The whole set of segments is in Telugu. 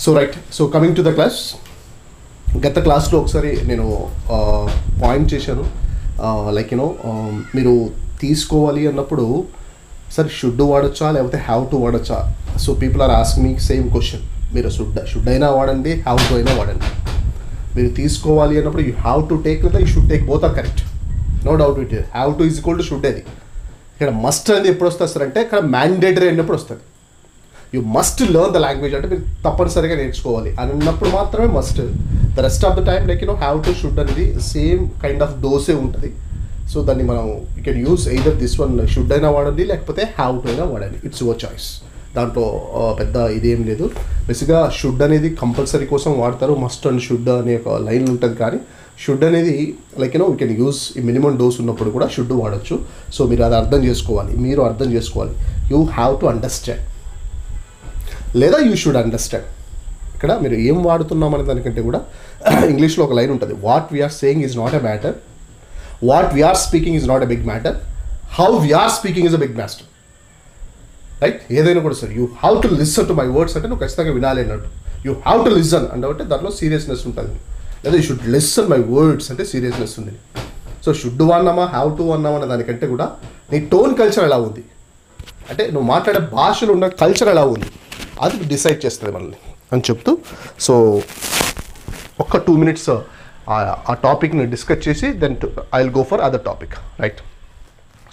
So right, so coming to the class. గత క్లాస్లో ఒకసారి నేను పాయింట్ చేశాను, లైక్ యూనో మీరు తీసుకోవాలి అన్నప్పుడు సరే షుడ్ వాడచ్చా లేకపోతే హ్యావ్ టు వాడచ్చా. So people are ask me same question, మీరు షుడ్ అయినా వాడండి, హ్యావ్ టు అయినా వాడండి. మీరు తీసుకోవాలి అన్నప్పుడు యూ హ్యావ్ టు టేక్ లేదా you should take, both are correct, no doubt it. Have to is equal to should. అది ఇక్కడ మస్ట్ అనేది ఎప్పుడు వస్తుంది సార్ అంటే ఇక్కడ మ్యాండేటరీ అయినప్పుడు వస్తుంది. You must learn the language అంటే మీరు తప్పనిసరిగా నేర్చుకోవాలి అని అన్నప్పుడు మాత్రమే must. The rest of the time like you know have to should అనేది సేమ్ కైండ్ ఆఫ్ డోసే ఉంటుంది. సో దాన్ని మనం you can use either this one should అయినా వాడండి లేకపోతే హ్యావ్ టు అయినా వాడండి, ఇట్స్ యువర్ చాయిస్. దాంట్లో పెద్ద ఇదేం లేదు. బేసిక్గా షుడ్ అనేది కంపల్సరీ కోసం వాడతారు, మస్ట్ అండ్ షుడ్ అనే ఒక లైన్ ఉంటుంది. కానీ షుడ్ అనేది like you know we can use ఈ మినిమం డోస్ ఉన్నప్పుడు కూడా షుడ్ వాడచ్చు. సో మీరు అది అర్థం చేసుకోవాలి, మీరు అర్థం చేసుకోవాలి. యూ హ్యావ్ టు అండర్స్టాండ్ లేదా యూ షుడ్ అండర్స్టాండ్. ఇక్కడ మీరు ఏం వాడుతున్నాం అనే దానికంటే కూడా ఇంగ్లీష్లో ఒక లైన్ ఉంటుంది, what we're saying is not a matter, what we're speaking is not a big matter, how we're speaking is a big matter. Right, ఏదైనా కూడా సరే you have to listen to my words అంటే నువ్వు ఖచ్చితంగా వినాలి అన్నట్టు. యూ హ్యావ్ టు లిసన్ అంటే దాంట్లో సీరియస్నెస్ ఉంటుంది. లేదా you should listen my words అంటే సీరియస్నెస్ ఉంది. సో షుడ్ అన్నామా హ్యావ్ టు అన్నామా అనే దానికంటే కూడా నీ టోన్ కల్చర్ ఎలా ఉంది అంటే నువ్వు మాట్లాడే భాషలో ఉన్న కల్చర్ ఎలా ఉంది అది డిసైడ్ చేస్తుంది మనల్ని అని చెప్తూ, సో ఒక్క 2 minutes ఆ టాపిక్ని డిస్కస్ చేసి then I will go for other topic. Right,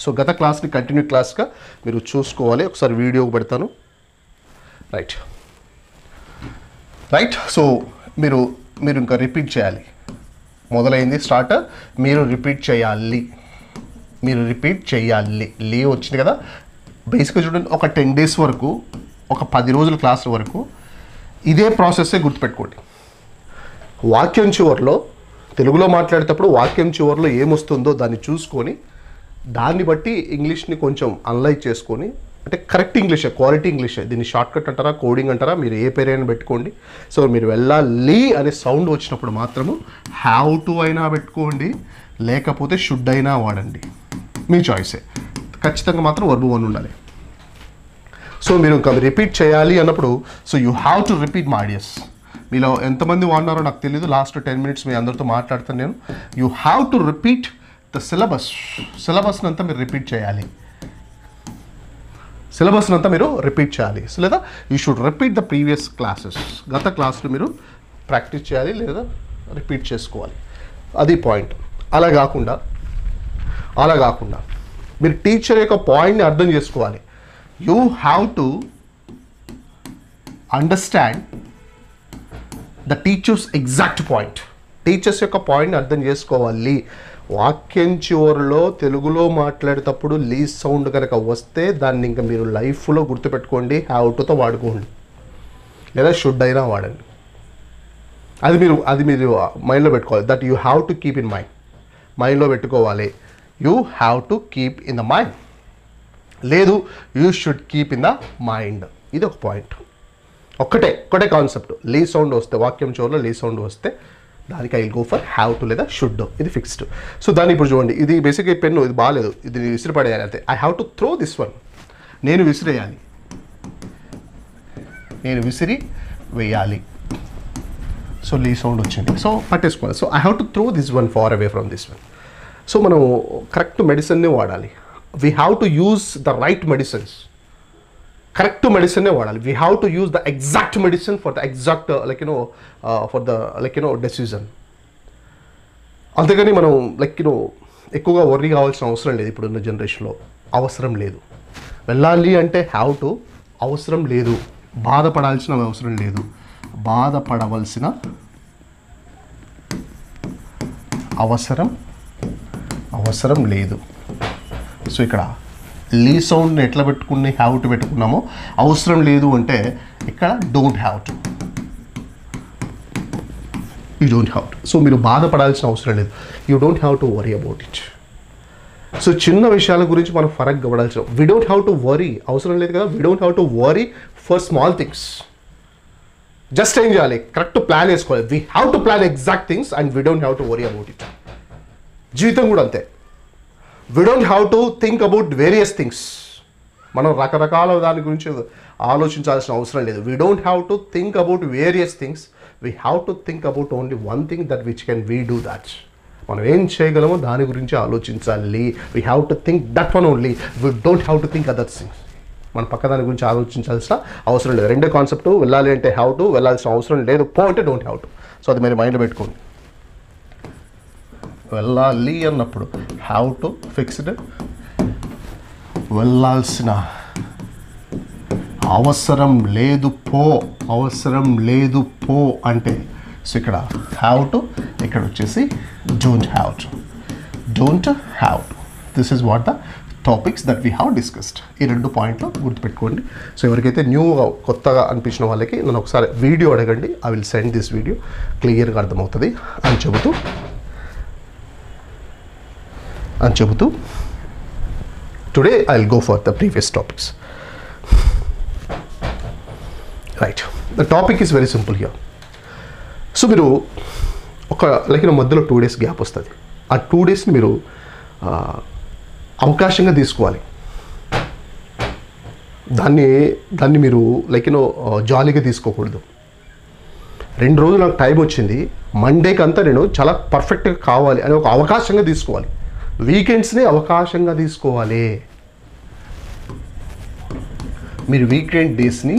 so గత క్లాస్ని కంటిన్యూ క్లాస్గా మీరు చూసుకోవాలి. ఒకసారి వీడియో పెడతాను. రైట్ రైట్ సో మీరు ఇంకా రిపీట్ చేయాలి. మొదలైంది స్టార్టర్, మీరు రిపీట్ చేయాలి. లీవ్ వచ్చింది కదా. బేసిక్గా చూడండి, ఒక 10 days వరకు, ఒక 10 రోజుల క్లాసుల వరకు ఇదే ప్రాసెస్సే గుర్తుపెట్టుకోండి. వాక్యం చివరిలో తెలుగులో మాట్లాడేటప్పుడు వాక్యం చివరిలో ఏమొస్తుందో దాన్ని చూసుకొని దాన్ని బట్టి ఇంగ్లీష్ని కొంచెం అనలైజ్ చేసుకొని, అంటే కరెక్ట్ ఇంగ్లీషే, క్వాలిటీ ఇంగ్లీషే. దీన్ని షార్ట్కట్ అంటారా, కోడింగ్ అంటారా, మీరు ఏ పేరైనా పెట్టుకోండి. సో మీరు వెళ్ళాలి అనే సౌండ్ వచ్చినప్పుడు మాత్రము హ్యావ్ టు అయినా పెట్టుకోండి లేకపోతే షుడ్ అయినా వాడండి, మీ చాయిసే. ఖచ్చితంగా మాత్రం వర్బ్ 1 ఉండాలి. సో మీరు ఇంకా రిపీట్ చేయాలి అన్నప్పుడు so you have to repeat my ideas. మీలో ఎంతమంది వాడినారో నాకు తెలియదు, లాస్ట్ 10 minutes మీ అందరితో మాట్లాడతాను నేను. You have to repeat the సిలబస్ని అంతా మీరు రిపీట్ చేయాలి. సో లేదా you should repeat the previous classes. గత క్లాసులు మీరు ప్రాక్టీస్ చేయాలి లేదా రిపీట్ చేసుకోవాలి, అది పాయింట్. అలా కాకుండా మీరు టీచర్ యొక్క పాయింట్ని అర్థం చేసుకోవాలి. You have to understand the teachers exact point. Teachers యొక్క పాయింట్ని అర్థం చేసుకోవాలి. వాక్యం చివరిలో తెలుగులో మాట్లాడేటప్పుడు లీ సౌండ్ కనుక వస్తే దాన్ని ఇంకా మీరు లైఫ్లో గుర్తుపెట్టుకోండి, హ్యావ్ టుతో వాడుకోండి లేదా షుడ్ అయినా వాడండి. అది మీరు మైండ్లో పెట్టుకోవాలి. That you have to keep in మైండ్లో పెట్టుకోవాలి. You have to keep in the mind, లేదు you should keep in the mind. ఇది ఒక పాయింట్. ఒక్కటే కాన్సెప్ట్. లీ సౌండ్ వస్తే, వాక్యం చివరిలో లీ సౌండ్ వస్తే దానికి I will go for have to లేదా షుడ్, ఇది ఫిక్స్డ్. సో దాన్ని ఇప్పుడు చూడండి, ఇది బేసిక్గా ఈ పెన్ను ఇది బాగాలేదు, ఇది విసిరిపడేయాలి. అయితే I have to throw this one, నేను విసిరి వేయాలి. సో లీ సౌండ్ వచ్చింది, సో పట్టేసుకోవాలి. So I have to throw this one far away from this one. So మనం కరెక్ట్ మెడిసిన్నే వాడాలి. We have to use the right medicines. Correct మెడిసిన్నే వాడాలి. We have to use the exact medicine for the exact decision. అంతేగాని మనం ఎక్కువగా వర్రీ కావాల్సిన అవసరం లేదు. ఇప్పుడున్న జనరేషన్లో అవసరం లేదు. వెళ్ళాలి అంటే హ్యావ్ టు, అవసరం లేదు. బాధపడాల్సిన అవసరం లేదు. బాధపడవలసిన అవసరం లేదు. సో ఇక్కడ లీ సౌండ్ని ఎట్లా పెట్టుకుని హ్యావ్ టు పెట్టుకున్నామో, అవసరం లేదు అంటే ఇక్కడ don't have to, you don't have to. So మీరు బాధపడాల్సిన అవసరం లేదు. You don't have to worry about it. So చిన్న విషయాల గురించి మనం ఫరక్ పడాల్సిన, we don't have to worry, అవసరం లేదు కదా. We don't have to worry for small things. Just ఏం చేయాలి, కరెక్ట్ ప్లాన్ వేసుకోవాలి. We have to plan exact things and we don't have to worry about it. జీవితం కూడా అంతే. We don't have to think about various things. మనం రకరకాల దాని గురించి ఆలోచించాల్సిన అవసరం లేదు. We don't have to think about various things, we have to think about only one thing that which can we do that. మనం ఏం చేయగలమో దాని గురించి ఆలోచించాలి. We have to think that one only, we don't have to think other things. మన పక్క దాని గురించి ఆలోచించాల్సిన అవసరం లేదు. రెండే కాన్సెప్ట్, వెళ్ళాలి అంటే హ్యావ్ టు, వెళ్ళాల్సిన అవసరం లేదు, పో అంటే డోంట్ హ్యావ్ టు. సో అది మీరు మైండ్లో పెట్టుకోండి. వెళ్ళాలి అన్నప్పుడు హ్యావ్ టు ఫిక్స్డ్, వెళ్ళాల్సిన అవసరం లేదు పో, అవసరం లేదు పో అంటే సో ఇక్కడ హ్యావ్ టు, ఇక్కడ వచ్చేసి don't have to, don't have to. This is what the topics that we have discussed. ఈ 2 పాయింట్లు గుర్తుపెట్టుకోండి. సో ఎవరికైతే న్యూగా కొత్తగా అనిపించిన వాళ్ళకి నన్ను ఒకసారి వీడియో అడగండి, I will send this video, క్లియర్గా అర్థమవుతుంది అని చెబుతూ today I will go for the previous topics. Right, the topic is very simple here. So మీరు ఒక మధ్యలో 2 days గ్యాప్ వస్తుంది. ఆ 2 daysని మీరు అవకాశంగా తీసుకోవాలి. దాన్ని మీరు జాలీగా తీసుకోకూడదు. 2 రోజులు నాకు టైం వచ్చింది, మండేకి అంతా నేను చాలా పర్ఫెక్ట్గా కావాలి అని ఒక అవకాశంగా తీసుకోవాలి. వీకెండ్స్ని అవకాశంగా తీసుకోవాలి. మీరు వీకెండ్ డేస్ని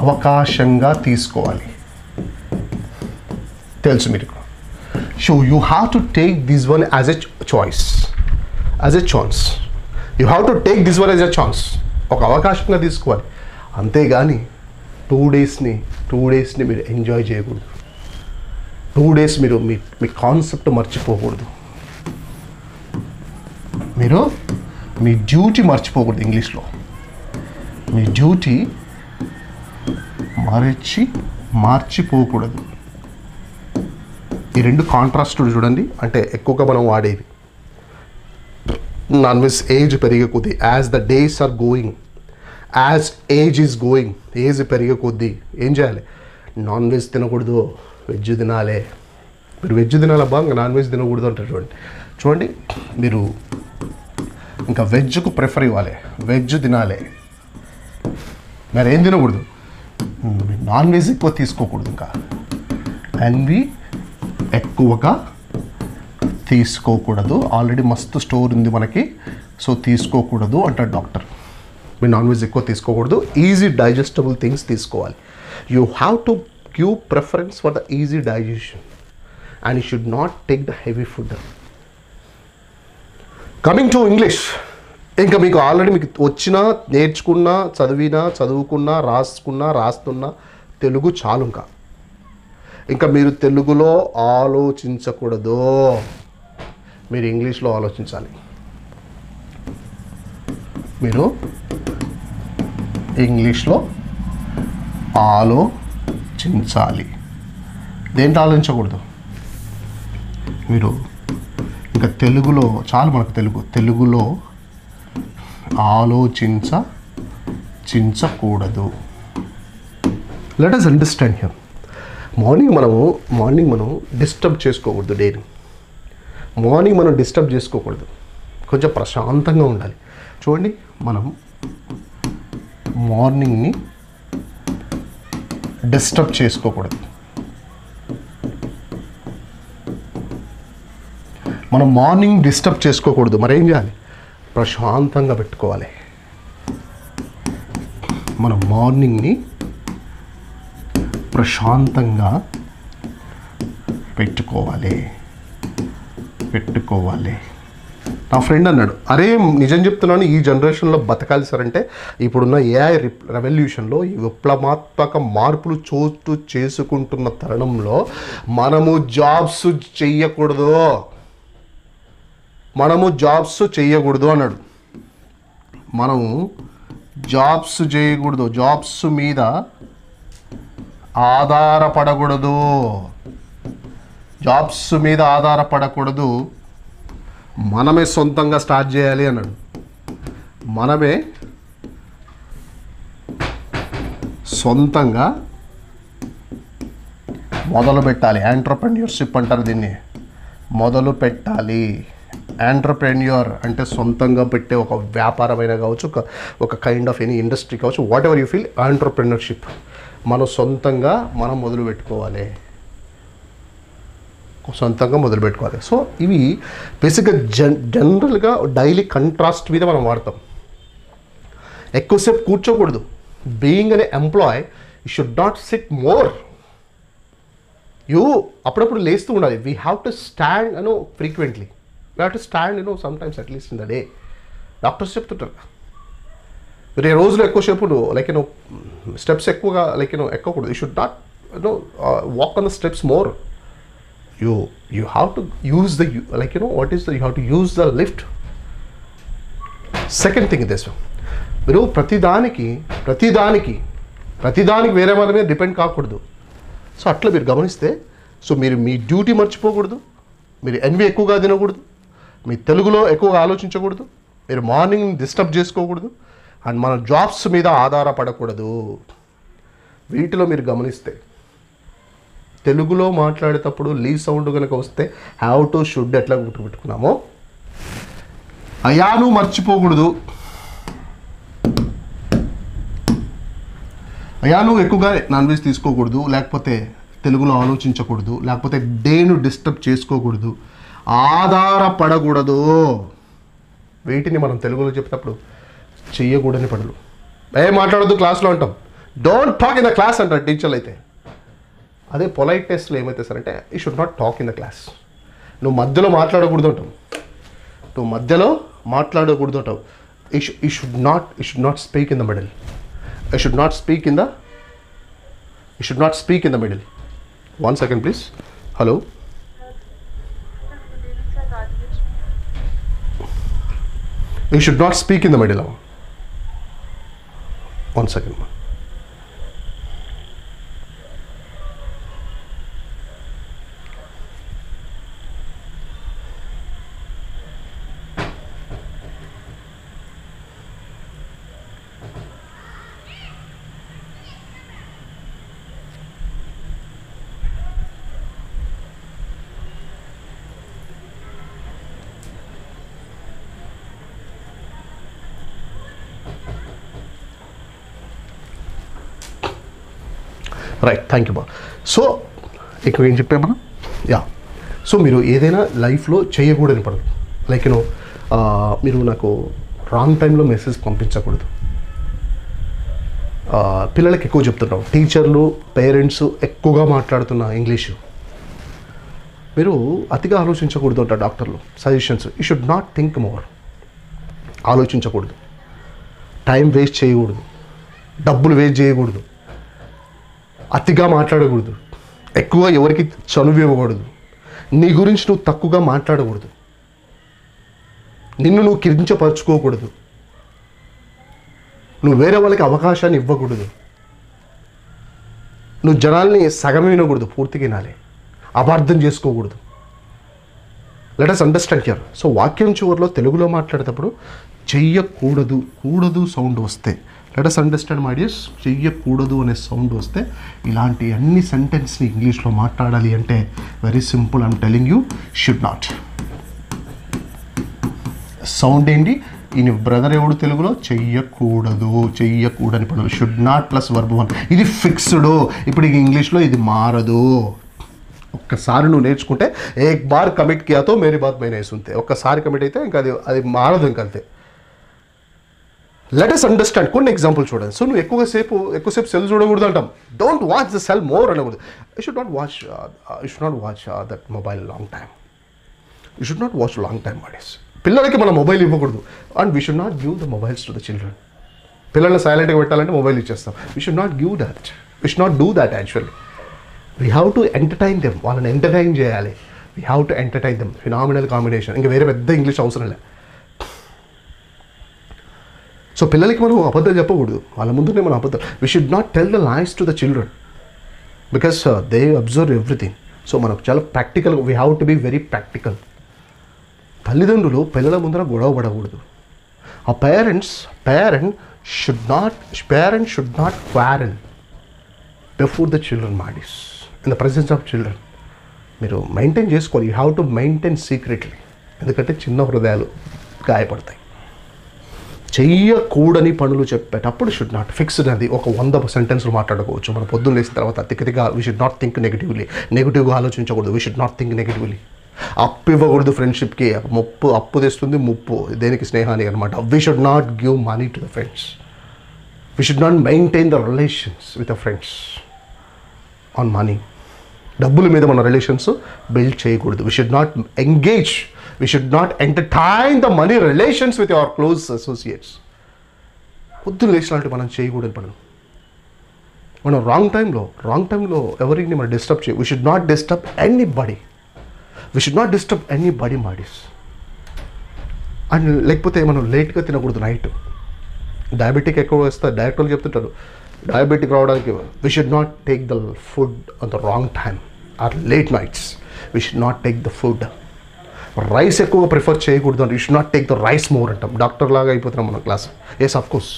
అవకాశంగా తీసుకోవాలి. తెలుసు మీకు. So you have to take this one as a choice, you have to take this one as a chance. ఒక అవకాశంగా తీసుకోవాలి. అంతేగాని 2 daysని మీరు ఎంజాయ్ చేయకూడదు. 2 days మీరు మీ కాన్సెప్ట్ మర్చిపోకూడదు. మీరు మీ డ్యూటీ మర్చిపోకూడదు. ఇంగ్లీష్లో మీ డ్యూటీ మార్చిపోకూడదు. ఈ 2 కాంట్రాస్ట్ చూడండి. అంటే ఎక్కువగా మనం వాడేది నాన్ వెజ్ ఏజ్ పెరిగే కొద్దీ, as the days are going, as age is going, age పెరిగే కొద్దీ ఏం చేయాలి? నాన్ వెజ్ తినకూడదు, వెజ్ తినాలి. మీరు వెజ్ తినాలబ్బా, ఇంకా నాన్ వెజ్ తినకూడదు అంటారు. చూడండి మీరు ఇంకా వెజ్కు ప్రిఫర్ ఇవ్వాలి, వెజ్ తినాలి. మరి ఏం తినకూడదు? నాన్ వెజ్ ఎక్కువ తీసుకోకూడదు. ఇంకా ఎన్వి ఎక్కువగా తీసుకోకూడదు. ఆల్రెడీ మస్తు స్టోర్ ఉంది మనకి, సో తీసుకోకూడదు అంటాడు డాక్టర్. మీరు నాన్ వెజ్ ఎక్కువ తీసుకోకూడదు, ఈజీ డైజెస్టబుల్ థింగ్స్ తీసుకోవాలి. You have to give preference for the easy digestion and you should not take the heavy food. Coming to English, ఇంకా మీకు ఆల్రెడీ మీకు వచ్చినా, నేర్చుకున్నా, చదువుకున్నా, రాస్తున్నా తెలుగు చాలు. ఇంకా మీరు తెలుగులో ఆలోచించకూడదు, మీరు ఇంగ్లీష్లో ఆలోచించాలి. మీరు ఇంగ్లీష్లో ఆలోచించాలి. దేంట్లో ఆలోచించకూడదు? మీరు ఇంకా తెలుగులో చాలు. మనకు తెలుగులో ఆలోచించకూడదు. Let us understand here. Morning మనం డిస్టర్బ్ చేసుకోకూడదు. డేని మార్నింగ్ మనం డిస్టర్బ్ చేసుకోకూడదు, కొంచెం ప్రశాంతంగా ఉండాలి. చూడండి, మనం మార్నింగ్ని డిస్టర్బ్ చేసుకోకూడదు. మనం మార్నింగ్ డిస్టర్బ్ చేసుకోకూడదు. మరేం చేయాలి? ప్రశాంతంగా పెట్టుకోవాలి. మనం మార్నింగ్ని ప్రశాంతంగా పెట్టుకోవాలి. నా ఫ్రెండ్ అన్నాడు, అరే నిజం చెప్తున్నాను, ఈ జనరేషన్లో బతకాలి సార్ అంటే, ఇప్పుడున్న ఏఐ రెవల్యూషన్లో ఈ విప్లవాత్మక మార్పులు చోటు చేసుకుంటున్న తరుణంలో మనము జాబ్స్ చెయ్యకూడదు అన్నాడు. మనము జాబ్స్ చేయకూడదు, జాబ్స్ మీద ఆధారపడకూడదు, మనమే సొంతంగా స్టార్ట్ చేయాలి అన్నాడు. మనమే సొంతంగా మొదలు పెట్టాలి. ఎంటర్‌ప్రెన్యూర్‌షిప్ అంటారు దీన్ని. మొదలు పెట్టాలి. ఎంటర్‌ప్రెన్యూర్ అంటే సొంతంగా పెట్టే ఒక వ్యాపారమైన కావచ్చు, ఒక కైండ్ ఆఫ్ ఎనీ ఇండస్ట్రీ కావచ్చు, what ever you feel, entrepreneurship. మనం సొంతంగా మనం మొదలు పెట్టుకోవాలి. సో ఇవి బేసిక్గా జనరల్గా డైలీ కంట్రాస్ట్ మీద మనం వాడతాం. ఎక్కువసేపు కూర్చోకూడదు. బీయింగ్ అనే employee you should not sit more. అప్పుడప్పుడు లేస్తూ ఉండాలి. We have to stand frequently. We have to stand sometimes at least in the day. Doctors చెప్తుంటారు మీరు రోజులో ఎక్కువసేపు స్టెప్స్ ఎక్కువగా ఎక్కకూడదు. You should not walk on the steps more. You have to use the you have to use the lift. Second thing is this one. మీరు ప్రతిదానికి వేరే వాళ్ళ మీద డిపెండ్ కాకూడదు. సో అట్లా మీరు గమనిస్తే మీరు మీ డ్యూటీ మర్చిపోకూడదు, మీరు ఎన్వి ఎక్కువగా తినకూడదు, మీ తెలుగులో ఎక్కువగా ఆలోచించకూడదు, మీరు మార్నింగ్ డిస్టర్బ్ చేసుకోకూడదు, అండ్ మన జాబ్స్ మీద ఆధారపడకూడదు. వీటిలో మీరు గమనిస్తే తెలుగులో మాట్లాడేటప్పుడు లీ సౌండ్ కనుక వస్తే హ్యావ్ టు షుడ్ ఎట్లా గుర్తుపెట్టుకున్నామో అయాను మర్చిపోకూడదు. అయాను ఎక్కువగా నాన్ వెజ్ తీసుకోకూడదు, లేకపోతే తెలుగులో ఆలోచించకూడదు, లేకపోతే డేను డిస్టర్బ్ చేసుకోకూడదు, ఆధారపడకూడదు. వీటిని మనం తెలుగులో చెప్పేటప్పుడు చెయ్యకూడని పనులు. మాట్లాడద్దు క్లాస్లో అంటాం. Don't talk in the class అంటారు టీచర్లు అయితే. అదే పొలైట్ టెస్ట్లో ఏమైతే సార్ అంటే you should not talk in the class. నువ్వు మధ్యలో మాట్లాడకూడదు అంటావు. You should not speak in the middle. You should not speak in the middle. 1 second please. Hello, you should not speak in the middle. 1 second. Right, thank you బా. సో ఇక్కడ ఏం చెప్పాం మనం? సో మీరు ఏదైనా లైఫ్లో చేయకూడని పనులు మీరు నాకు రాంగ్ టైంలో మెసేజ్ పంపించకూడదు. పిల్లలకి ఎక్కువ చెప్తున్నాం, టీచర్లు పేరెంట్స్ ఎక్కువగా మాట్లాడుతున్న ఇంగ్లీషు. మీరు అతిగా ఆలోచించకూడదు అంట డాక్టర్లు suggestions. You should not think more. ఆలోచించకూడదు, టైం వేస్ట్ చేయకూడదు, డబ్బులు వేస్ట్ చేయకూడదు, అతిగా మాట్లాడకూడదు, ఎక్కువ ఎవరికి చనువు ఇవ్వకూడదు, నీ గురించి నువ్వు తక్కువగా మాట్లాడకూడదు, నిన్ను నువ్వు కించపరచుకోకూడదు, నువ్వు వేరే వాళ్ళకి అవకాశాన్ని ఇవ్వకూడదు, నువ్వు జనాల్ని సగమే వినకూడదు, పూర్తిగా వినాలి, అపార్థం చేసుకోకూడదు. Let us understand here. So వాక్యం చివరిలో తెలుగులో మాట్లాడేటప్పుడు చెయ్యకూడదు సౌండ్ వస్తే, let us understand my dears, చెయ్యకూడదు అనే సౌండ్ వస్తే ఇలాంటి అన్ని సెంటెన్స్ని ఇంగ్లీష్లో మాట్లాడాలి అంటే very simple. I'm telling you, should not. Sound ఏంటి? ఈయన బ్రదర్ ఎవడు తెలుగులో చెయ్యకూడని పనులు. Should not plus verb 1. ఇది ఫిక్స్డ్. ఇప్పుడు ఇంగ్లీష్లో ఇది మారదు. ఒక్కసారి నువ్వు నేర్చుకుంటే ఏక్ బార్ కమిట్ కియాతో మేరీ బాత్ మైనే సున్తే. ఒక్కసారి కమిట్ అయితే ఇంకా అది మారదు, ఇంకంతే. Let us understand. కొన్ని ఎగ్జాంపుల్ చూడండి. సో నువ్వు ఎక్కువసేపు సెల్ చూడకూడదు అంటాం. Don't watch the cell more అనకూడదు. You should not watch that mobile long time. You should not watch long time వాడేస్. పిల్లలకి మనం మొబైల్ ఇవ్వకూడదు. And we should not give the mobiles to the children. పిల్లల్ని సైలెంట్గా పెట్టాలంటే మొబైల్ ఇచ్చేస్తాం. We should not give that. We should not do that actually. We have to entertain them. వాళ్ళని ఎంటర్టైన్ చేయాలి. We have to entertain them. Phenomenal combination. ఇంకా వేరే పెద్ద ఇంగ్లీష్ అవసరం లే. సో పిల్లలకి మనం అబద్ధాలు చెప్పకూడదు. వాళ్ళ ముందునే మనం అబద్ధాలు. We should not tell the lies to the children because they observe everything. So మనకు చాలా practical. We have to be very practical. తల్లిదండ్రులు పిల్లల ముందర గొడవ పడకూడదు. ఆ parent should not quarrel before the children మాడిస్. In the presence of children మీరు మెయింటైన్ చేసుకోవాలి. You have to maintain secretly. ఎందుకంటే చిన్న హృదయాలు గాయపడతాయి. చెయ్యకూడని పనులు చెప్పేటప్పుడు షుడ్ నాట్ ఫిక్స్డ్. అది ఒక 100 సెంటెన్స్లు మాట్లాడుకోవచ్చు. మనం పొద్దున్న లేచిన తర్వాత తిక్కతిగా వీ షుడ్ నాట్ థింక్ నెగిటివ్గా ఆలోచించకూడదు. We should not think negatively. అప్పు ఇవ్వకూడదు ఫ్రెండ్షిప్కి. అప్పు తెస్తుంది ముప్పు. దేనికి స్నేహానికి అనమాట. We should not give money to the friends. We should not maintain the relations with the friends on money. డబ్బుల మీద మన రిలేషన్స్ బిల్డ్ చేయకూడదు. We should not engage, we should not entertain the money relations with our close associates. పొద్దున్న లేచినట్టు మనం చేయకూడదు పనులు. మనం రాంగ్ టైంలో ఎవరిని మనం డిస్టర్బ్ చేయ. We should not disturb anybody. We should not disturb anybody మాడీస్. అండ్ లేకపోతే మనం లేట్గా తినకూడదు. నైట్ డయాబెటిక్ ఎక్కువ వస్తే డైరెక్టర్లు చెప్తుంటారు డయాబెటిక్ రావడానికి. We should not take the food on the wrong time or late nights. We should not take the food. Rice ఎక్కువగా ప్రిఫర్ చేయకూడదు అంటే you should not take the rice more అంటాం. డాక్టర్ లాగా అయిపోతున్నాం మనం క్లాస్. ఎస్ ఆఫ్ కోర్స్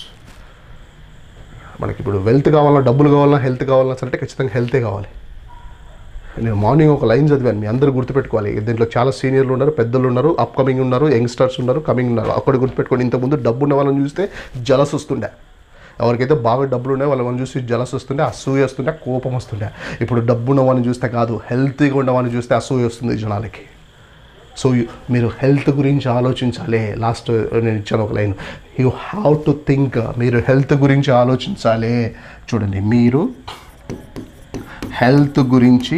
మనకి ఇప్పుడు వెల్త్ కావాలన్నా, డబ్బులు కావాలన్నా, హెల్త్ కావాలన్నా సరే ఖచ్చితంగా హెల్తే కావాలి. నేను మార్నింగ్ ఒక లైన్ చదివాను, మీ అందరూ గుర్తుపెట్టుకోవాలి. దీంట్లో చాలా సీనియర్లు ఉన్నారు, పెద్దలు ఉన్నారు, అప్కమింగ్ ఉన్నారు, యంగ్స్టర్స్ ఉన్నారు, కమింగ్ ఉన్నారు. అక్కడ గుర్తుపెట్టుకోండి. ఇంతకుముందు డబ్బు ఉన్న వాళ్ళని చూస్తే జలస్ వస్తుండే. ఎవరికైతే బాగా డబ్బులు ఉన్నాయో వాళ్ళని చూసి జలస్ వస్తుండే, అసూయ వస్తుండే, కోపం వస్తుండే. ఇప్పుడు డబ్బు ఉన్న వాళ్ళని చూస్తే కాదు, హెల్తీగా ఉన్న వాళ్ళని చూస్తే అసూయ వస్తుంది జనాలకి. సో మీరు హెల్త్ గురించి ఆలోచించాలి. లాస్ట్ నేను ఇచ్చాను ఒక line, you have to think. మీరు హెల్త్ గురించి ఆలోచించాలి. చూడండి, మీరు హెల్త్ గురించి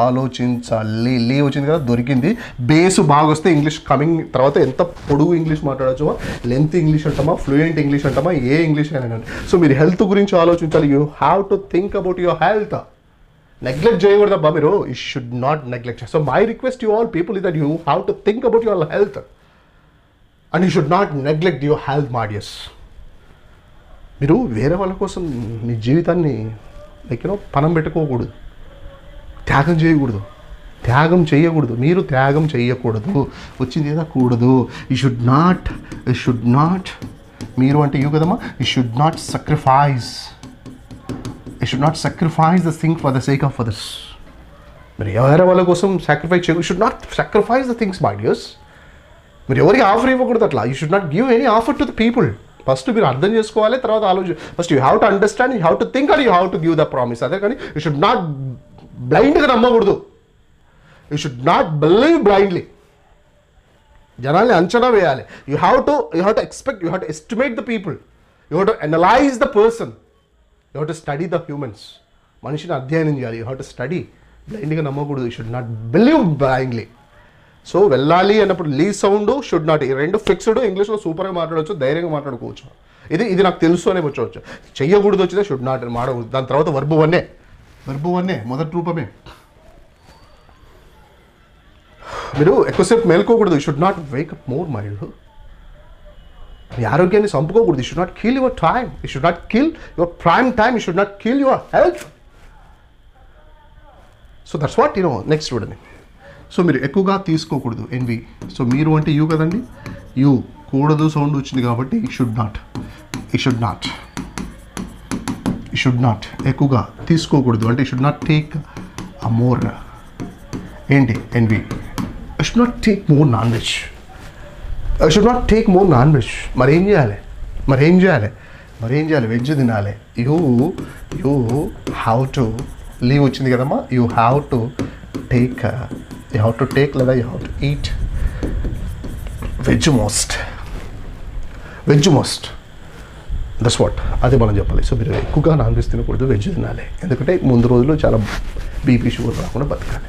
ఆలోచించాలి. లీ వచ్చింది కదా, దొరికింది. బేస్ బాగా వస్తే ఇంగ్లీష్ కమింగ్ తర్వాత ఎంత పొడుగు ఇంగ్లీష్ మాట్లాడచ్చు, లెంత్ ఇంగ్లీష్ అంటామా, ఫ్లూయెంట్ ఇంగ్లీష్ అంటామా, ఏ ఇంగ్లీష్ అయినా. సో మీరు హెల్త్ గురించి ఆలోచించాలి. You have to think about your health. Neglect చేయకూడదబ్బా మీరు. You should not neglect. So my request you all people is that you have to think about your health and you should not neglect your health మాడియస్. మీరు వేరే వాళ్ళ కోసం మీ జీవితాన్ని పణం పెట్టుకోకూడదు, త్యాగం చేయకూడదు. మీరు త్యాగం చేయకూడదు. వచ్చింది ఏదా కూడదు. యూ షుడ్ నాట్ మీరు అంటే యూ కదమ్మా. You should not sacrifice the thing for the sake of others. మీరు ఎవరి వాళ్ళ కోసం సాక్రిఫైస్ చేయకూడదు. You should not sacrifice the things my dears. మీరు ఎవరికి ఆఫర్ ఇవ్వకూడదు అట్లా. You should not give any offer to the people. First మీరు అర్థం చేసుకోవాలి, తర్వాత first you have to understand, you have to think and you have to give the promise. అదే కానీ యూ షుడ్ నాట్ బ్లైండ్గా నమ్మకూడదు. You should not believe blindly. జనాల్ని అంచనా వేయాలి. You have to expect, you have to estimate the people, you have to analyse the person, you have to study the humans. మనిషిని అధ్యయనం చేయాలి. You have to study. బ్లైండ్గా నమ్మకూడదు. You should not believe blindly. So వెళ్ళాలి అన్నప్పుడు లీ సౌండ్ షుడ్ నాట్. ఈ రెండు ఫిక్స్డ్. ఇంగ్లీష్లో సూపర్గా మాట్లాడవచ్చు, ధైర్యంగా మాట్లాడుకోవచ్చు. ఇది నాకు తెలుసు అనే వచ్చవచ్చు. చెయ్యకూడదు వచ్చితే షుడ్ నాట్ అని మాడకూడదు. దాని తర్వాత వర్బు వన్నే మొదటి రూపమే. మీరు ఎక్కువసేపు మేల్కోకూడదు. You should not wake up more mind. మీ ఆరోగ్యాన్ని చంపుకోకూడదు. You should not kill your time. You should not kill your prime time. You should not kill your health. So that's what next చూడండి. సో మీరు ఎక్కువగా తీసుకోకూడదు. ఎన్వి. సో మీరు అంటే యూ కదండి. యూ కూడదు సౌండ్ వచ్చింది కాబట్టి యూ షుడ్ నాట్ ఎక్కువగా తీసుకోకూడదు అంటే you should not take a more. ఏంటి NV. You should not take more non veg. మరేం చేయాలి? వెజ్ తినాలి. యూ హ్యావ్ టు లీవ్ వచ్చింది కదమ్మా. యూ హ్యావ్ టు టేక్ లేదా you have to eat veg most. That's what. అదే మనం చెప్పాలి. సో మీరు ఎక్కువగా నాన్ వెజ్ తినకూడదు, వెజ్ తినాలి. ఎందుకంటే ముందు రోజుల్లో చాలా బీపీ షుగర్ రాకుండా బతకాలి.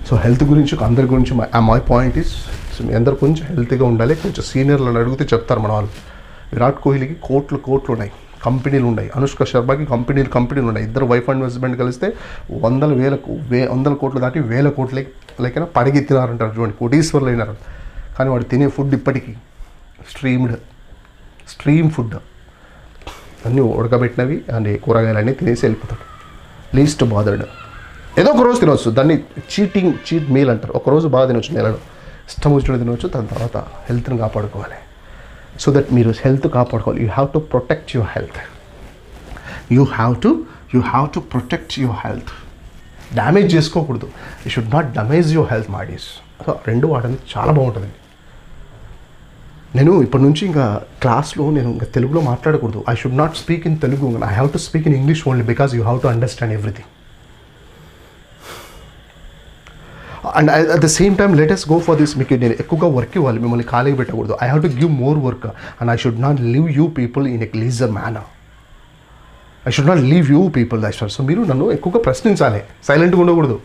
సో హెల్త్ గురించి అందరి గురించి మై పాయింట్ ఈస్, సో మీ అందరు కొంచెం హెల్తీగా ఉండాలి. కొంచెం సీనియర్లను అడిగితే చెప్తారు మన వాళ్ళు. విరాట్ కోహ్లీకి కోట్లు ఉన్నాయి, కంపెనీలు ఉన్నాయి. అనుష్క శర్మకి కంపెనీలు ఉన్నాయి. ఇద్దరు వైఫ్ అండ్ హస్బెండ్ కలిస్తే వందల కోట్లు దాటి 1000 కోట్లకి పరిగెత్తినారంటారు. చూడండి, కోటీశ్వర్లు అయినారు. కానీ వాడు తినే ఫుడ్ ఇప్పటికీ స్ట్రీమ్ ఫుడ్, అన్నీ ఉడకబెట్టినవి అండ్ కూరగాయలన్నీ తినేసి వెళ్ళిపోతాడు. Least bothered. ఏదో ఒక రోజు తినవచ్చు. దాన్ని చీట్ మీల్ అంటారు. ఒకరోజు బాగా తినవచ్చు, నెలలో ఇష్టం వచ్చినట్టు తినవచ్చు. దాని తర్వాత హెల్త్ని కాపాడుకోవాలి. సో దట్ మీరు హెల్త్ కాపాడుకోవాలి. You have to protect your health. You have to protect your health. Damage చేసుకోకూడదు. You should not damage your health my dears. రెండు వాడని చాలా బాగుంటుంది. నేను ఇప్పటి నుంచి ఇంకా క్లాస్లో నేను ఇంకా తెలుగులో మాట్లాడకూడదు. I should not speak in Telugu. I have to speak in English only because you have to understand everything. And at the same time let us go for this. మీకు నేను ఎక్కువగా వర్క్ ఇవ్వాలి, మిమ్మల్ని ఖాళీగా పెట్టకూడదు. I have to give more work and I should not leave you people in a leisure manner. I should not leave you people that. So మీరు నన్ను ఎక్కువగా ప్రశ్నించాలి, సైలెంట్గా ఉండకూడదు.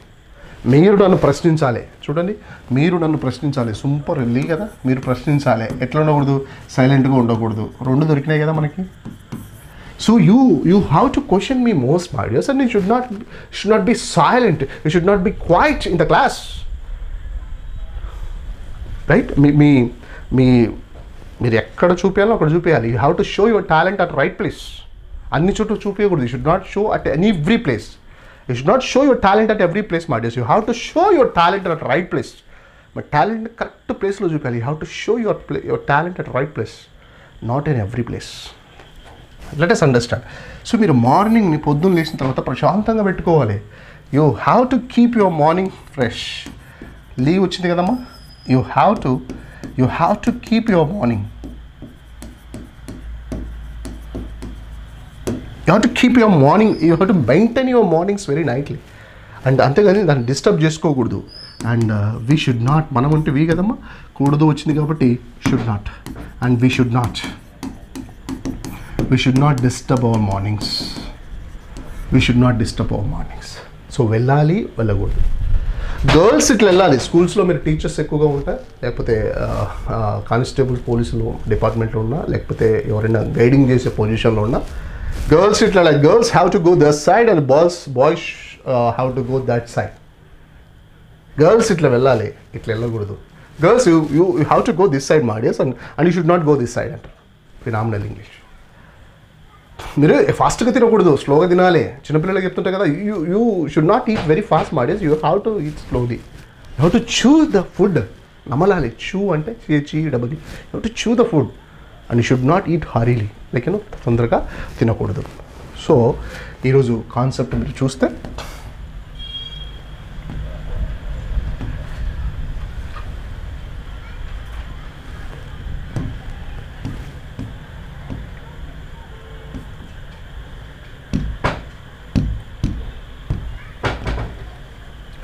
మీరు నన్ను ప్రశ్నించాలి. చూడండి, మీరు నన్ను ప్రశ్నించాలి. సూపర్ వెళ్ళి కదా, మీరు ప్రశ్నించాలి. ఎట్లా ఉండకూడదు? సైలెంట్గా ఉండకూడదు. రెండు దొరికినాయి కదా మనకి. So you have to question me most, my dears, and you should not be silent. You should not be quiet in the class, right? మీరు ఎక్కడ చూపించాలో అక్కడ చూపించాలి. You have to show your talent at right place. అన్ని చోట్ల చూపించకూడదు. You should not show at every place. You should not show your talent at every place, my dears. You have to show your talent at right place. మరి టాలెంట్ కరెక్ట్ ప్లేస్లో చూపించాలి. You have to show your talent at right place, not in every place. Let us understand. So మీరు మార్నింగ్ని పొద్దున్న లేచిన తర్వాత ప్రశాంతంగా పెట్టుకోవాలి. You have to keep your morning fresh. Leave వచ్చింది కదమ్మా. You have to keep your morning. You have to keep your morning. You have to maintain your mornings very nightly. And అంతేగాని దాన్ని డిస్టర్బ్ చేసుకోకూడదు. అండ్ వీ షుడ్ నాట్, మనం అంటే వీ కదమ్మా, కూడదు వచ్చింది కాబట్టి should not. And we should not disturb our mornings. So వెళ్ళాలి, వెళ్ళకూడదు. గర్ల్స్ ఇట్లా వెళ్ళాలి. స్కూల్స్లో మీరు టీచర్స్ ఎక్కువగా ఉంటారు, లేకపోతే కానిస్టేబుల్ పోలీసులు డిపార్ట్మెంట్లో ఉన్నా, లేకపోతే ఎవరైనా గైడింగ్ చేసే పొజిషన్లో ఉన్నా, గర్ల్స్ ఇట్లా girls have to go that side and boys have to go that side. Girls ఇట్లా వెళ్ళాలి, ఇట్లా వెళ్ళకూడదు. Girls you have to go this side my dears, and you should not go this side అంటారు ఫినామినల్ ఇంగ్లీష్. మీరు ఫాస్ట్గా తినకూడదు, స్లోగా తినాలి. చిన్నపిల్లలకి చెప్తుంటాయి కదా, you should not eat very fast my dears. You have to eat slowly. You have to chew the food. నమలాలి. చూ అంటే CHE. You have to chew the food and you should not eat హరీలీ. లైక్ తొందరగా తినకూడదు. సో ఈరోజు కాన్సెప్ట్ మీరు చూస్తే,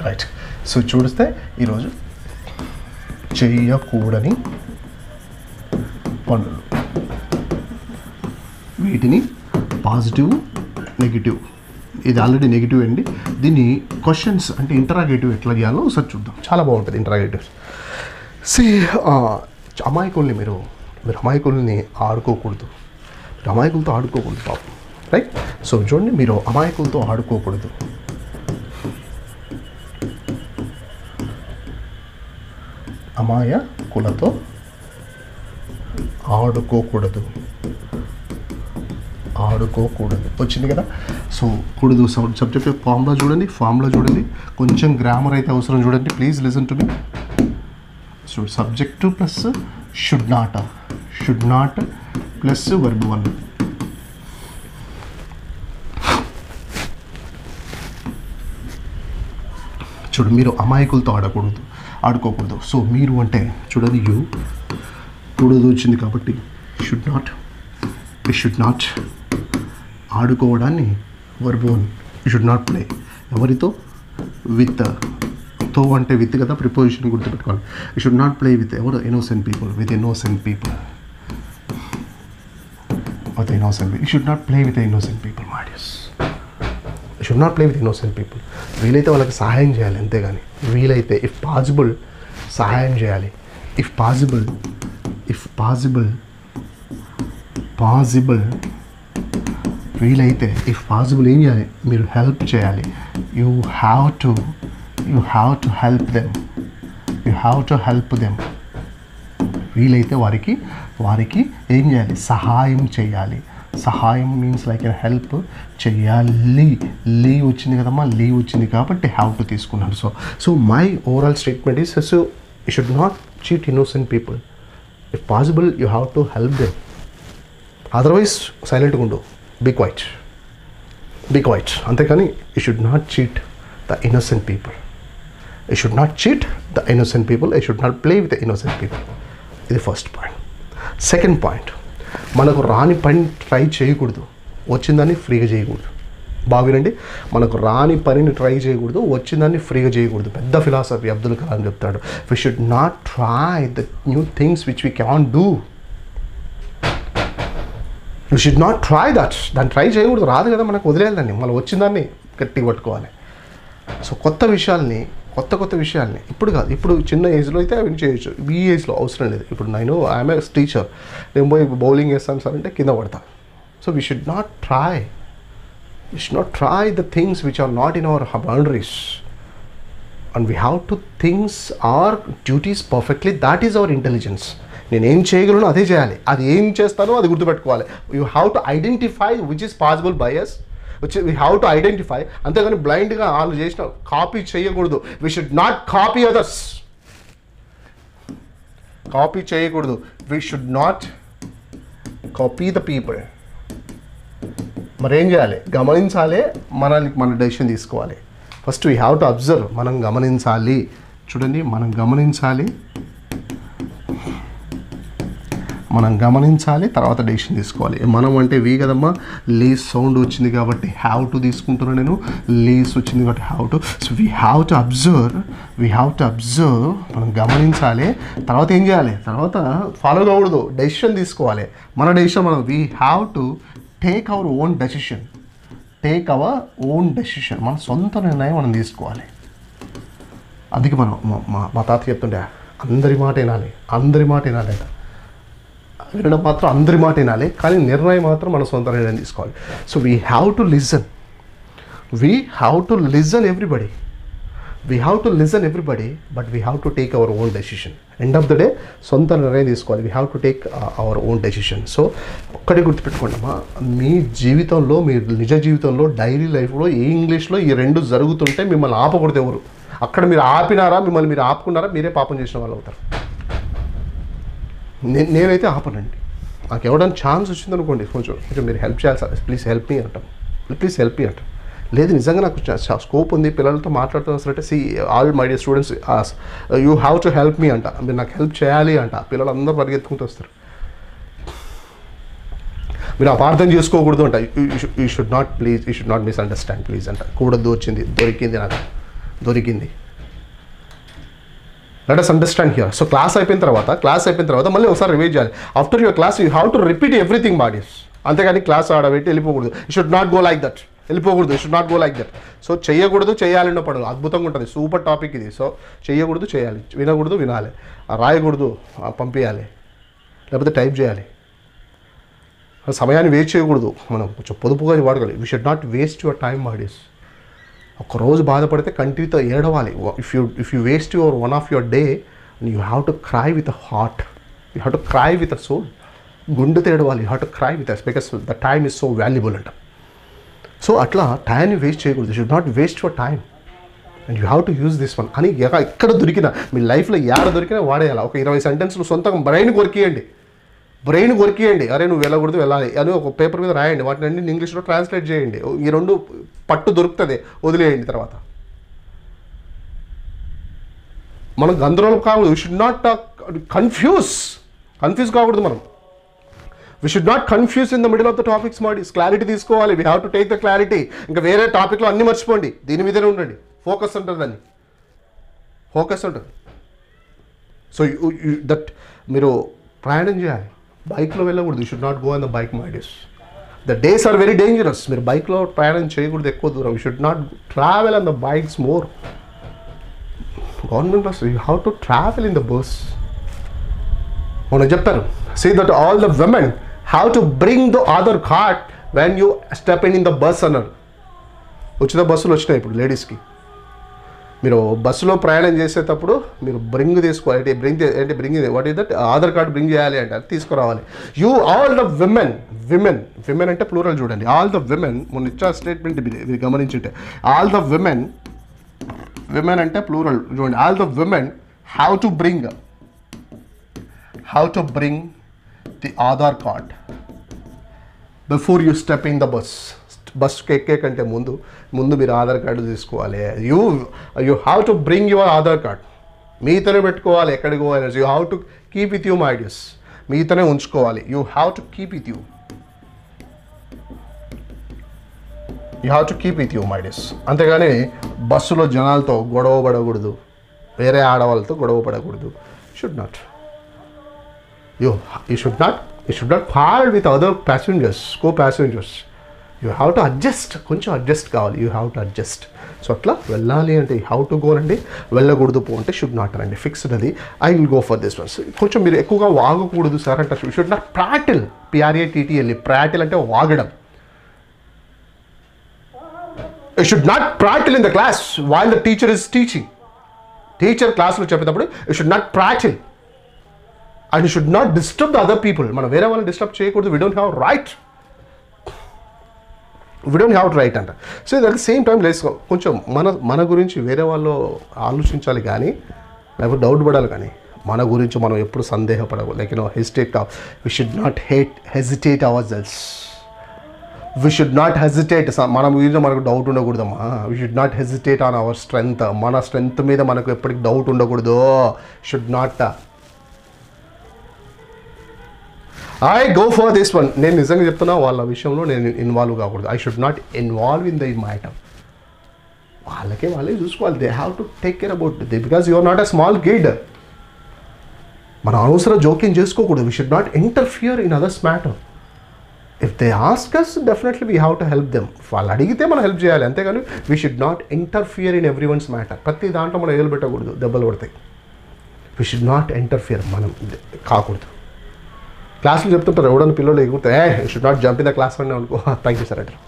రైట్. సో చూస్తే ఈరోజు చేయకూడని పనులు, వీటిని పాజిటివ్, నెగిటివ్. ఇది ఆల్రెడీ నెగిటివ్ అండి. దీన్ని క్వశ్చన్స్ అంటే ఇంటరాగేటివ్ ఎట్లా చేయాలో ఒకసారి చూద్దాం. చాలా బాగుంటుంది ఇంటరాగేటివ్స్. అమాయకుల్ని మీరు అమాయకుల్ని ఆడుకోకూడదు. అమాయకులతో ఆడుకోకూడదు పాపం, రైట్? సో చూడండి, మీరు అమాయకులతో ఆడుకోకూడదు. అమాయకులతో ఆడుకోకూడదు వచ్చింది కదా. సో కూడదు సబ్జెక్ట్ ఫామ్లో చూడండి. కొంచెం గ్రామర్ అయితే అవసరం. చూడండి, please listen to me. So subject plus should not plus verb 1. చూడు, మీరు అమాయకులతో ఆడుకోకూడదు. సో మీరు అంటే చూడండి, యూ కూడదు వచ్చింది కాబట్టి షుడ్ నాట్ ఆడుకోవడాన్ని verb 1. You should not play. ఎవరితో? విత్. తో అంటే విత్ కదా, ప్రిపోజిషన్ గుర్తుపెట్టుకోవాలి. You should not play with ఎవరు? Innocent people. You should not play with innocent people my dears. You should not play with innocent people. వీలైతే వాళ్ళకి సహాయం చేయాలి, అంతేగాని వీలైతే ఇఫ్ పాసిబుల్ సహాయం చేయాలి. ఇఫ్ పాసిబుల్ వీలైతే ఇఫ్ పాసిబుల్ ఏం చేయాలి? మీరు హెల్ప్ చేయాలి. You have to help them. వీలైతే వారికి ఏం చేయాలి? సహాయం చేయాలి. సహాయం మీన్స్ లైక్ హెల్ప్ చేయాలి. లీవ్ వచ్చింది కదమ్మా, లీవ్ వచ్చింది కాబట్టి హ్యావ్ టు తీసుకున్నాను. So my overall statement is, so you should not cheat innocent people. If possible you have to help them. Otherwise సైలెంట్గా ఉండు, బీ క్వైట్. Be quiet. అంతేకాని you should not cheat the innocent people. You should not cheat the innocent people. You should not play with the innocent people. ఇది ఫస్ట్ పాయింట్. సెకండ్ పాయింట్, మనకు రాని పని ట్రై చేయకూడదు, వచ్చిందాన్ని ఫ్రీగా చేయకూడదు. బాగునండి, మనకు రాని పనిని ట్రై చేయకూడదు, వచ్చిందాన్ని ఫ్రీగా చేయకూడదు. పెద్ద ఫిలాసఫీ అబ్దుల్ కలాం చెప్తాడు, we should not try the new things which we can do. You should not try that. దాన్ని ట్రై చేయకూడదు, రాదు కదా మనకు, వదిలేయాలి దాన్ని. మళ్ళీ వచ్చిందాన్ని గట్టిగా పట్టుకోవాలి. సో కొత్త విషయాల్ని ఇప్పుడు కాదు, ఇప్పుడు చిన్న ఏజ్లో అయితే అవి చేయొచ్చు, ఈ ఏజ్లో అవసరం లేదు. ఇప్పుడు నేను ఐఎమ్ ఏ టీచర్, నేను పోయి బౌలింగ్ వేస్తాను సార్ అంటే కింద పడతా. So we should not try. We should not try the things which are not in our boundaries, and we have to things our duties perfectly. That is our intelligence. నేను ఏం చేయగలను అదే చేయాలి, అది ఏం చేస్తానో అది గుర్తుపెట్టుకోవాలి. You have to identify which is possible by us, which we have to identify. అంతేగాని బ్లైండ్గా వాళ్ళు చేసిన కాపీ చేయకూడదు. we should not copy others. Copy చేయకూడదు. we should not copy the people. మరేం చేయాలి, గమనించాలి, మన డెసిషన్ తీసుకోవాలి. First we have to observe, మనం గమనించాలి. చూడండి, మనం గమనించాలి, తర్వాత డెసిషన్ తీసుకోవాలి. మనం అంటే వీ కదమ్మా, లీజ్ సౌండ్ వచ్చింది కాబట్టి హ్యావ్ టు తీసుకుంటున్నాను నేను, లీజ్ వచ్చింది కాబట్టి have to. So we have to observe, మనం గమనించాలి, తర్వాత ఏం చేయాలి, తర్వాత ఫాలో కాకూడదు, డెసిషన్ తీసుకోవాలి. మన decision we have to take our own decision. మన సొంత నిర్ణయం మనం తీసుకోవాలి. అందుకే మనం మా తాత చెప్తుంటే అందరి మాట వినాలి అంట. వినడం మాత్రం అందరి మాట వినాలి, కానీ నిర్ణయం మాత్రం మన సొంత నిర్ణయం తీసుకోవాలి. So we have to listen everybody. But we have to take our own decision. End of the day సొంత నిర్ణయం తీసుకోవాలి. We have to take our own decision. So ఒక్కడే గుర్తుపెట్టుకోండమ్మా, మీ జీవితంలో, మీ నిజ జీవితంలో, డైలీ లైఫ్లో ఏ ఇంగ్లీష్లో ఈ రెండు జరుగుతుంటే మిమ్మల్ని ఆపకూడదు ఎవరు. అక్కడ మీరు ఆపినారా, మిమ్మల్ని మీరు ఆపుకున్నారా, మీరే పాపం చేసిన వాళ్ళు అవుతారు. నేనైతే ఆపనండి. నాకు ఎవడన్నా ఛాన్స్ వచ్చిందనుకోండి, కొంచెం మీరు హెల్ప్ చేయాలి సార్, ప్లీజ్ హెల్ప్ మీ అంటాం. లేదు నిజంగా నాకు స్కోప్ ఉంది, పిల్లలతో మాట్లాడుతున్నా సరే, see all my dear students, you have to help me అంట, మీరు నాకు హెల్ప్ చేయాలి అంట. పిల్లలందరూ పరిగెత్తుకుంటూ వస్తారు. మీరు అపార్థం చేసుకోకూడదు అంట. You should not misunderstand please అంట. కూడదు, దొరికింది. Let us understand here. So class అయిపోయిన తర్వాత మళ్ళీ ఒకసారి రివైజ్ చేయాలి. After your class you have to repeat everything బాడీస్. అంతేగాని క్లాస్ ఆడబెట్టి వెళ్ళిపోకూడదు. You should not go like that. So చెయ్యకూడదు, చేయాలన్న పడదు. అద్భుతంగా ఉంటుంది, సూపర్ టాపిక్ ఇది. సో చెయ్యకూడదు, చేయాలి, వినకూడదు, వినాలి, రాయకూడదు, పంపించాలి, లేకపోతే టైప్ చేయాలి. సమయాన్ని వేస్ట్ చేయకూడదు, మనం కొంచెం పొదుపుగా వాడగలి. We should not waste your time బాడీస్. ఒక్కరోజు బాధపడితే కంటిన్యూతో ఏడవాలి. If you waste your one of your day, you have to cry with a heart, you have to cry with a soul. గుండెతో ఏడవాలి, you have to cry with us, because the time is so valuable అంట. సో అట్లా టైంని వేస్ట్ చేయకూడదు. You should not waste your time and you have to use this one అని. ఎక్కడ దొరికినా, మీ లైఫ్లో ఏడ దొరికినా వాడేయాలి. ఒక 20 సెంటెన్స్లు సొంతంగా బ్రెయిన్ కొరికియండి. అరే నువ్వు వెళ్ళాలి అని ఒక పేపర్ మీద రాయండి. వాటిని అన్ని ఇంగ్లీష్లో ట్రాన్స్లేట్ చేయండి. ఈ 2 పట్టు దొరుకుతుంది, వదిలేయండి. తర్వాత మనం గందరగోళం కాకూడదు. వీ షుడ్ నాట్ కన్ఫ్యూజ్ కాకూడదు మనం. We should not confuse in the middle of the topics. Clarity తీసుకోవాలి. We have to take the clarity. ఇంకా వేరే టాపిక్లో అన్నీ మర్చిపోండి, దీని మీదనే ఉండండి. ఫోకస్ ఉంటుంది. సో దట్ మీరు ప్రయాణం చేయాలి, బైక్లో వెళ్ళకూడదు. You should not go on the bike my days. The days are very dangerous. మీరు బైక్లో ప్రయాణం చేయకూడదు ఎక్కువ దూరం. You should not travel on the bikes more. Government bus, you have to travel in the bus. మొన్న చెప్పారు, see that all the women have to bring the Aadhaar card when you step in the bus అన్నారు. ఉచిత బస్సులు వచ్చినాయి ఇప్పుడు లేడీస్కి. మీరు బస్సులో ప్రయాణం చేసేటప్పుడు మీరు బ్రింగ్ తీసుకోవాలి. Bring what is that, Aadhaar card bring చేయాలి అంటే తీసుకురావాలి. యూ ఆల్ ద విమెన్ అంటే ప్లూరల్ చూడండి. ఆల్ ద విమెన్, మొన్న ఇచ్చా స్టేట్మెంట్ మీరు గమనించుంటే, ఆల్ ద విమెన్ అంటే ప్లూరల్ చూడండి. All the women have to bring the Aadhaar card before you step in the bus. బస్కి ఎక్కే కంటే ముందు మీరు ఆధార్ కార్డు తీసుకోవాలి. You have to bring your Aadhaar card. మీతోనే పెట్టుకోవాలి ఎక్కడికి పోవాలి. You have to keep with you my dears. మీతోనే ఉంచుకోవాలి. You have to keep with you. You have to keep with you my dears. అంతేగాని బస్సులో జనాలతో గొడవ పడకూడదు, వేరే ఆడవాళ్ళతో గొడవ పడకూడదు. Should not. You should not fall with other passengers, co-passengers. You have to adjust. కొంచెం అడ్జస్ట్ కావాలి. You have to adjust. So అట్లా వెళ్ళాలి అంటే హౌ టు గో అండి. వెళ్ళకూడదు పో అంటే షుడ్ నాట్ అండి. ఫిక్స్డ్ అది. I will go for this ones. కొంచెం మీరు ఎక్కువగా వాగకూడదు సార్ అంటే should not prattle. PRATTL. Prattle అంటే వాగడం. You should not prattle in the class while the teacher is teaching. Teacher క్లాస్లో చెప్పేటప్పుడు you should not prattle. And you should not disturb the other people. మనం వేరే వాళ్ళని డిస్టర్బ్ చేయకూడదు. We don't have right అంట. సో ఇది అట్ ద సేమ్ టైం కొంచెం మన గురించి వేరే వాళ్ళు ఆలోచించాలి కానీ, లేకపోతే డౌట్ పడాలి కానీ, మన గురించి మనం ఎప్పుడు సందేహపడకూడదు. Like hesitate. We should not hesitate ourselves. We should not hesitate. మన గురించి మనకు డౌట్ ఉండకూడదమ్మా. We should not hesitate on our strength. మన స్ట్రెంగ్త్ మీద మనకు ఎప్పటికీ డౌట్ ఉండకూడదు. Should not. I go for this one. నేను నిజంగా చెప్తున్నా, వాళ్ళ విషయంలో నేను ఇన్వాల్వ్ కాకూడదు. I should not involve in the matter. వాళ్ళే చూసుకోవాలి. They have to take care about the, because you are not a small kid. మనం అనవసరం జోక్యం చేసుకోకూడదు. We should not interfere in others matter. If they ask us, definitely we have to help them. వాళ్ళు అడిగితే మనం హెల్ప్ చేయాలి. అంతేగాని we should not interfere in every one's matter. ప్రతి దాంట్లో మనం ఏలు పెట్టకూడదు, దెబ్బలు పడతాయి. We should not interfere. మనం కాకూడదు. క్లాసులు చెప్తుంటారు, ఎవడన్నా పిల్లలు ఎగురుతా, should not jump in the class అని అనుకో. థ్యాంక్ యూ సార్ అంటారు.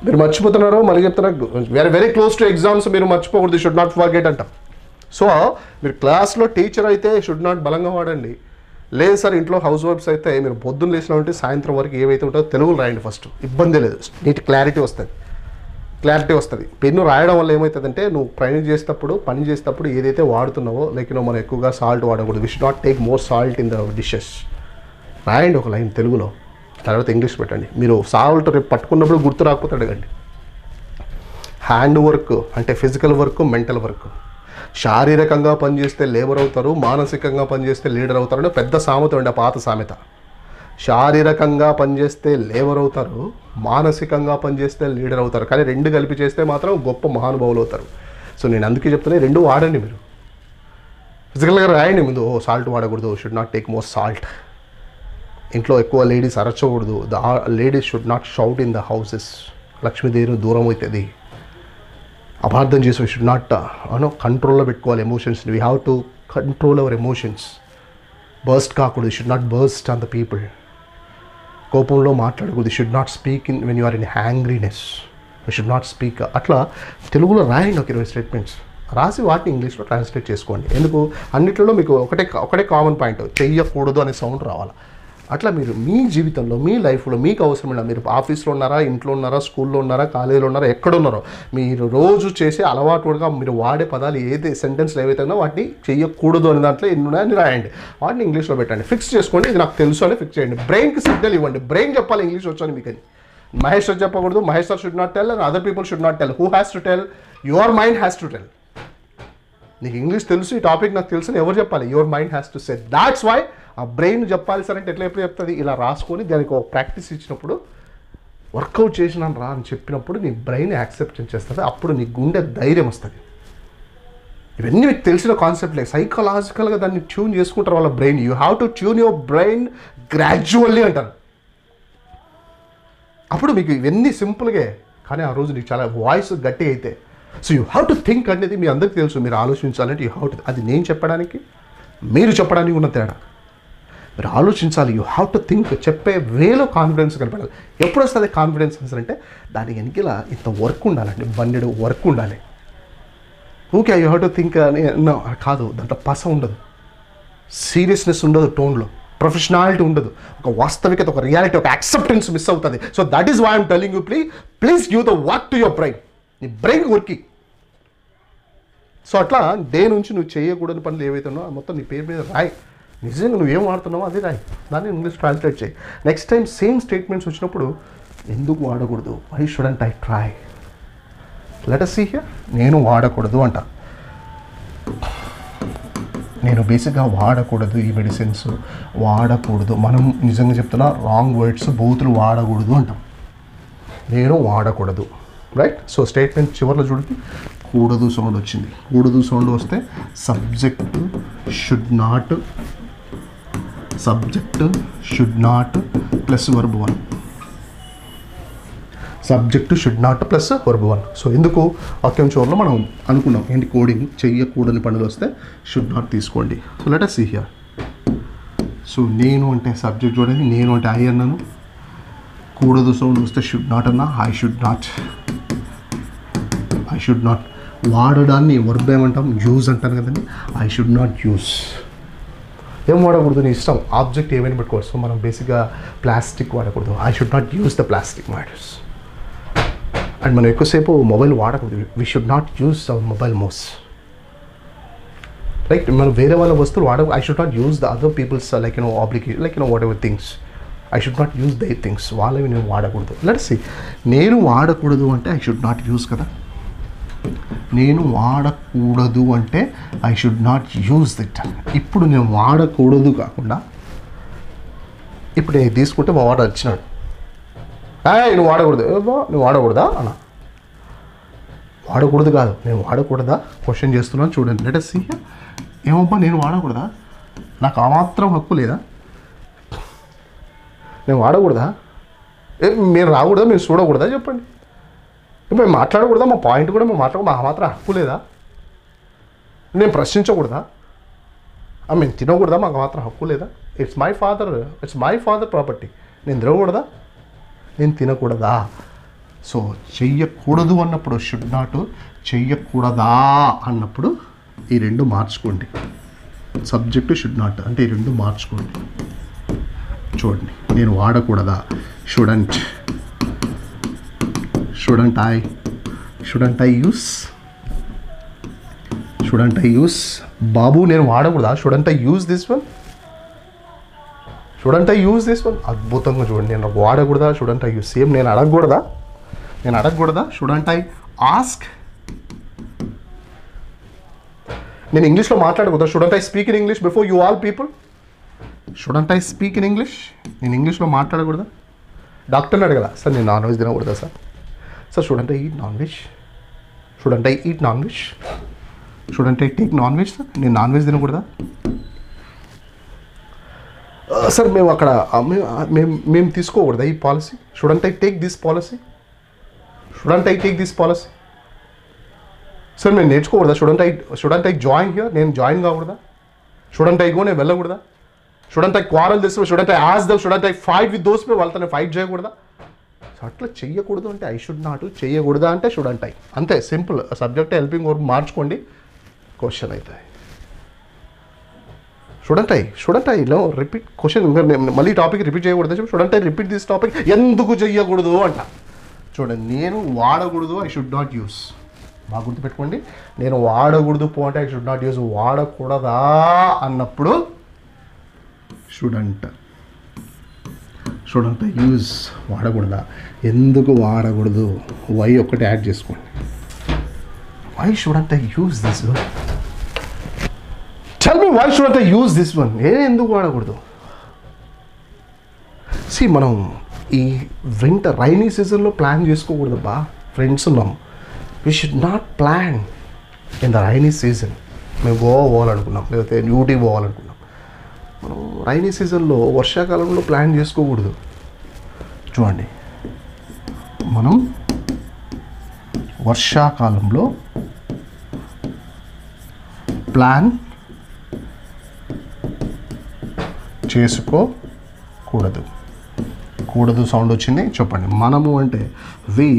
మీరు మర్చిపోతున్నారో మళ్ళీ చెప్తున్నారు. Very close to exams. మీరు మర్చిపోకూడదు. షుడ్ నాట్ ఫర్గెట్ అంటాం. సో మీరు క్లాస్లో టీచర్ అయితే షుడ్ నాట్ బలంగా వాడండి. లేదు సార్ ఇంట్లో హౌస్ వైఫ్స్ అయితే మీరు పొద్దున్న లేచినామంటే సాయంత్రం వరకు ఏవైతే ఉంటుందో తెలుగులో రాయండి ఫస్ట్. ఇబ్బంది లేదు. నీట్ క్లారిటీ వస్తుంది. పెన్ను రాయడం వల్ల ఏమవుతుందంటే నువ్వు పని చేసేటప్పుడు ఏదైతే వాడుతున్నావో, లైక్ మనం ఎక్కువగా సాల్ట్ వాడకూడదు. We should not take more salt in the dishes. రాయండి ఒక లైన్ తెలుగులో, తర్వాత ఇంగ్లీష్ పెట్టండి. మీరు సాల్ట్ రేపు పట్టుకున్నప్పుడు గుర్తు రాకపోతే అడగండి. హ్యాండ్ వర్క్ అంటే ఫిజికల్ వర్క్, మెంటల్ వర్క్. శారీరకంగా పనిచేస్తే లేబర్ అవుతారు, మానసికంగా పనిచేస్తే లీడర్ అవుతారు అంటే పెద్ద సామెత అండి, ఆ పాత సామెత. శారీరకంగా పనిచేస్తే లేబర్ అవుతారు, మానసికంగా పనిచేస్తే లీడర్ అవుతారు. కానీ రెండు కలిపి చేస్తే మాత్రం గొప్ప మహానుభావులు అవుతారు. సో నేను అందుకే చెప్తున్నా, రెండు వాడండి. మీరు ఫిజికల్గా రాయండి ముందు, సాల్ట్ వాడకూడదు. Should not take more salt. ఇంట్లో ఎక్కువ లేడీస్ అరచకూడదు. The ladies should not shout in the houses. Lakshmidevi దూరం అవుతుంది. అపార్థం చేసి షుడ్ నాట్ కంట్రోల్లో పెట్టుకోవాలి emotions. We have to control our emotions. Burst కాకూడదు. Should not burst on the people. కోపంలో మాట్లాడకూడదు. Should not speak in when you are in angriness. Should not speak. అట్లా తెలుగులో రాయండి ఒక 20 స్టేట్మెంట్స్ రాసి వాటిని ఇంగ్లీష్లో ట్రాన్స్లేట్ చేసుకోండి. ఎందుకు అన్నిట్లలో మీకు ఒకటే కామన్ పాయింట్, చెయ్యకూడదు అనే సౌండ్ రావాలి. అట్లా మీరు మీ జీవితంలో, మీ లైఫ్లో మీకు అవసరమైన, మీరు ఆఫీస్లో ఉన్నారా, ఇంట్లో ఉన్నారా, స్కూల్లో ఉన్నారా, కాలేజీలో ఉన్నారా, ఎక్కడున్నారో, మీరు రోజు చేసే అలవాటుగా మీరు వాడే పదాలు ఏదైతే సెంటెన్స్లు ఏవైతే ఉన్నాయో వాటిని చెయ్యకూడదు అనే దాంట్లో ఎన్ని ఉన్నాయని రాయండి. వాటిని ఇంగ్లీష్లో పెట్టండి. ఫిక్స్ చేసుకోండి. ఇది నాకు తెలుసు అని ఫిక్స్ చేయండి. బ్రెయిన్కి సిగ్నల్ ఇవ్వండి. బ్రెయిన్ చెప్పాలి ఇంగ్లీష్ వచ్చాను మీకు అని. మహేష్ సార్ చెప్పకూడదు. Mahesh sir should not tell and other people should not tell. Who has to tell? Your mind has to tell. నీకు ఇంగ్లీష్ తెలుసు, ఈ టాపిక్ నాకు తెలుసు అని ఎవరు చెప్పాలి? Your mind has to say. That's why ఆ బ్రెయిన్ చెప్పాలి సార్ అంటే ఎప్పుడు చెప్తుంది? ఇలా రాసుకొని దానికి ఒక ప్రాక్టీస్ ఇచ్చినప్పుడు, వర్కౌట్ చేసినాను రా అని చెప్పినప్పుడు నీ బ్రెయిన్ యాక్సెప్ట్ చేస్తుంది. అప్పుడు నీ గుండె ధైర్యం వస్తుంది. ఇవన్నీ మీకు తెలిసిన కాన్సెప్ట్లే. సైకలాజికల్గా దాన్ని ట్యూన్ చేసుకుంటారు వాళ్ళ brain. You have to tune your brain gradually అంటారు. అప్పుడు మీకు ఇవన్నీ సింపుల్గా, కానీ ఆ రోజు నీకు చాలా వాయిస్ గట్టి అయితే. So you have to think అనేది మీ అందరికీ తెలుసు. మీరు ఆలోచించాలంటే యూ హ్యావ్ టు, అది నేను చెప్పడానికి మీరు చెప్పడానికి ఉన్న తేడా. మీరు ఆలోచించాలి. You have to think. చెప్పే వేలో కాన్ఫిడెన్స్ కనపడాలి. ఎప్పుడు వస్తుంది కాన్ఫిడెన్స్ అంటే దానికి వెనకలా ఇంత వర్క్ ఉండాలండి, బండెడు వర్క్ ఉండాలి. Okay you have to think అని కాదు, దాంట్లో పస ఉండదు, సీరియస్నెస్ ఉండదు, టోన్లో ప్రొఫెషనాలిటీ ఉండదు, ఒక వాస్తవికత, ఒక రియాలిటీ, ఒక యాక్సెప్టెన్స్ మిస్ అవుతుంది. So that is why I'm telling you, please give the work to your brain. నీ బ్రెయిన్ వర్కింగ్. సో అట్లా డే నుంచి నువ్వు చేయకూడని పనులు ఏవైతే ఉన్నావో మొత్తం నీ పేరు మీద రాయి. నిజంగా నువ్వేం వాడుతున్నావో అది రాయి. దాన్ని ఇంగ్లీష్ ట్రాన్స్లేట్ చేయి. నెక్స్ట్ టైం సేమ్ స్టేట్మెంట్స్ వచ్చినప్పుడు ఎందుకు వాడకూడదు? Why shouldn't I try? Let us see here. నేను వాడకూడదు అంట. నేను బేసిక్గా వాడకూడదు ఈ మెడిసిన్స్, వాడకూడదు. మనం నిజంగా చెప్తున్నా రాంగ్ వర్డ్స్ బూతులు వాడకూడదు అంటాం. నేను వాడకూడదు, రైట్? సో స్టేట్మెంట్ చివరిలో చూడండి, కూడదు సౌండ్ వచ్చింది. కూడదు సౌండ్ వస్తే subject should not plus verb 1. Subject should not plus verb 1. So ఎందుకు వాక్యం చివరిలో మనం అనుకున్నాం ఏంటి, కోడింగ్ చెయ్యకూడని పనులు వస్తే షుడ్ నాట్ తీసుకోండి. So let us see here. So నేను అంటే సబ్జెక్ట్ చూడండి, నేను అంటే ఐ అన్నాను. కూడదు సౌండ్ వస్తే షుడ్ నాట్ అన్నా, ఐ షుడ్ నాట్. వాడడాన్ని వర్బ్ ఏమంటాం, యూజ్ అంటాను కదండి. I should not use. ఏం వాడకూడదు, నీ ఇష్టం, ఆబ్జెక్ట్ ఏమైనా పెట్టుకోవచ్చు. సో మనం బేసిక్గా ప్లాస్టిక్ వాడకూడదు, I should not use the plastic matters. And మనం ఎక్కువసేపు మొబైల్ వాడకూడదు, we should not use our mobile most. Like మనం వేరే వాళ్ళ వస్తువులు I should not use the other people's obligation, whatever things. I should not use they things, వాళ్ళవి నేను వాడకూడదు. లెట్స్ సీ, నేను వాడకూడదు అంటే ఐ షుడ్ నాట్ యూజ్ కదా. నేను వాడకూడదు అంటే ఐ షుడ్ నాట్ యూజ్ దిట్. ఇప్పుడు నేను వాడకూడదు కాకుండా ఇప్పుడు నేను తీసుకుంటే మా వాడు వచ్చినాడు, నువ్వు వాడకూడదు. నువ్వు వాడకూడదా అన్న? వాడకూడదు కాదు, నేను వాడకూడదా క్వశ్చన్ చేస్తున్నాను చూడండి. Let us see. ఏమబ్బా నేను వాడకూడదా? నాకు ఆ మాత్రం హక్కు లేదా? నేను వాడకూడదా? మీరు రాకూడదా? మీరు చూడకూడదా? చెప్పండి. మేము మాట్లాడకూడదా? మా పాయింట్ కూడా మేము మాట్లాడకూడదు, మా మాత్రం హక్కు లేదా? నేను ప్రశ్నించకూడదా? మేము తినకూడదా? మాకు మాత్రం హక్కు లేదా? It's my father property. నేను తినకూడదా? నేను తినకూడదా? సో చెయ్యకూడదు అన్నప్పుడు షుడ్ నాట్, చెయ్యకూడదా అన్నప్పుడు ఈ రెండు మార్చుకోండి. సబ్జెక్టు షుడ్ నాట్ అంటే ఈ రెండు మార్చుకోండి. చూడండి, నేను వాడకూడదా, షుడెంట్ ఐ యూస్. బాబు నేను వాడకూడదా, shouldn't I use this one. అద్భుతంగా చూడండి, నేను వాడకూడదా, షుడెంట్ ఐ యూస్. సేమ్ నేను అడగకూడదా, షుడెంట్ ఐ ఆస్క్. నేను ఇంగ్లీష్లో మాట్లాడకూడదా, shouldn't I speak in English before you all people. నేను ఇంగ్లీష్లో మాట్లాడకూడదా? డాక్టర్ని అడగల, సార్ నేను నాన్ వెజ్ తినకూడదా sir? Shouldn't I eat non veg? Shouldn't I take non veg? Sir నేను నాన్ వెజ్ తినకూడదా? సార్ మేము అక్కడ మేము తీసుకోకూడదా ఈ policy? Shouldn't I take this policy? Sir మేము నేర్చుకోకూడదా? Shouldn't I join here? నేను జాయిన్ కాకూడదా? షుడెంట్ ఐ గో, నేను వెళ్ళకూడదా? Shouldn't I quarrel this? Shouldn't I ask them? Shouldn't I fight with those people? వాళ్ళతో ఫైట్ చేయకూడదా? సో అట్లా చెయ్యకూడదు అంటే ఐ షుడ్ నాట్, చెయ్యకూడదా అంటే షుడెంట్ ఐ. అంతే, సింపుల్. సబ్జెక్ట్ హెల్పింగ్ వర్బ్ మార్చుకోండి, క్వశ్చన్ అవుతాయి. షుడెంట్ ఐలో రిపీట్ క్వశ్చన్. మళ్ళీ టాపిక్ రిపీట్ చేయకూడదు చెప్పి student I repeat this topic. ఎందుకు చెయ్యకూడదు అంట. చూడండి, నేను వాడకూడదు, ఐ షుడ్ నాట్ యూస్. బాగా గుర్తుపెట్టుకోండి, నేను వాడకూడదు పో అంటే ఐ షుడ్ నాట్ యూస్. వాడకూడదా అన్నప్పుడు షుడెంట్ యూజ్. వాడకూడదా, ఎందుకు వాడకూడదు, వై ఒక్కటి యాడ్ చేసుకోండి. Why shouldn't I use this one? Tell me, why shouldn't I use this one? ఎందుకు వాడకూడదు? మనం ఈ రైనీ సీజన్లో ప్లాన్ చేసుకోకూడదు బా. ఫ్రెండ్స్ ఉన్నాం, we should not plan in the rainy season. మేము గోవా పోవాలనుకున్నాం, లేకపోతే ఊటీ పోవాలనుకున్నాం. మనం రైనీ సీజన్లో, వర్షాకాలంలో ప్లాన్ చేసుకోకూడదు. చూడండి, మనం వర్షాకాలంలో ప్లాన్ చేసుకోకూడదు. కూడదు సౌండ్ వచ్చింది, చెప్పండి. మనము అంటే వి,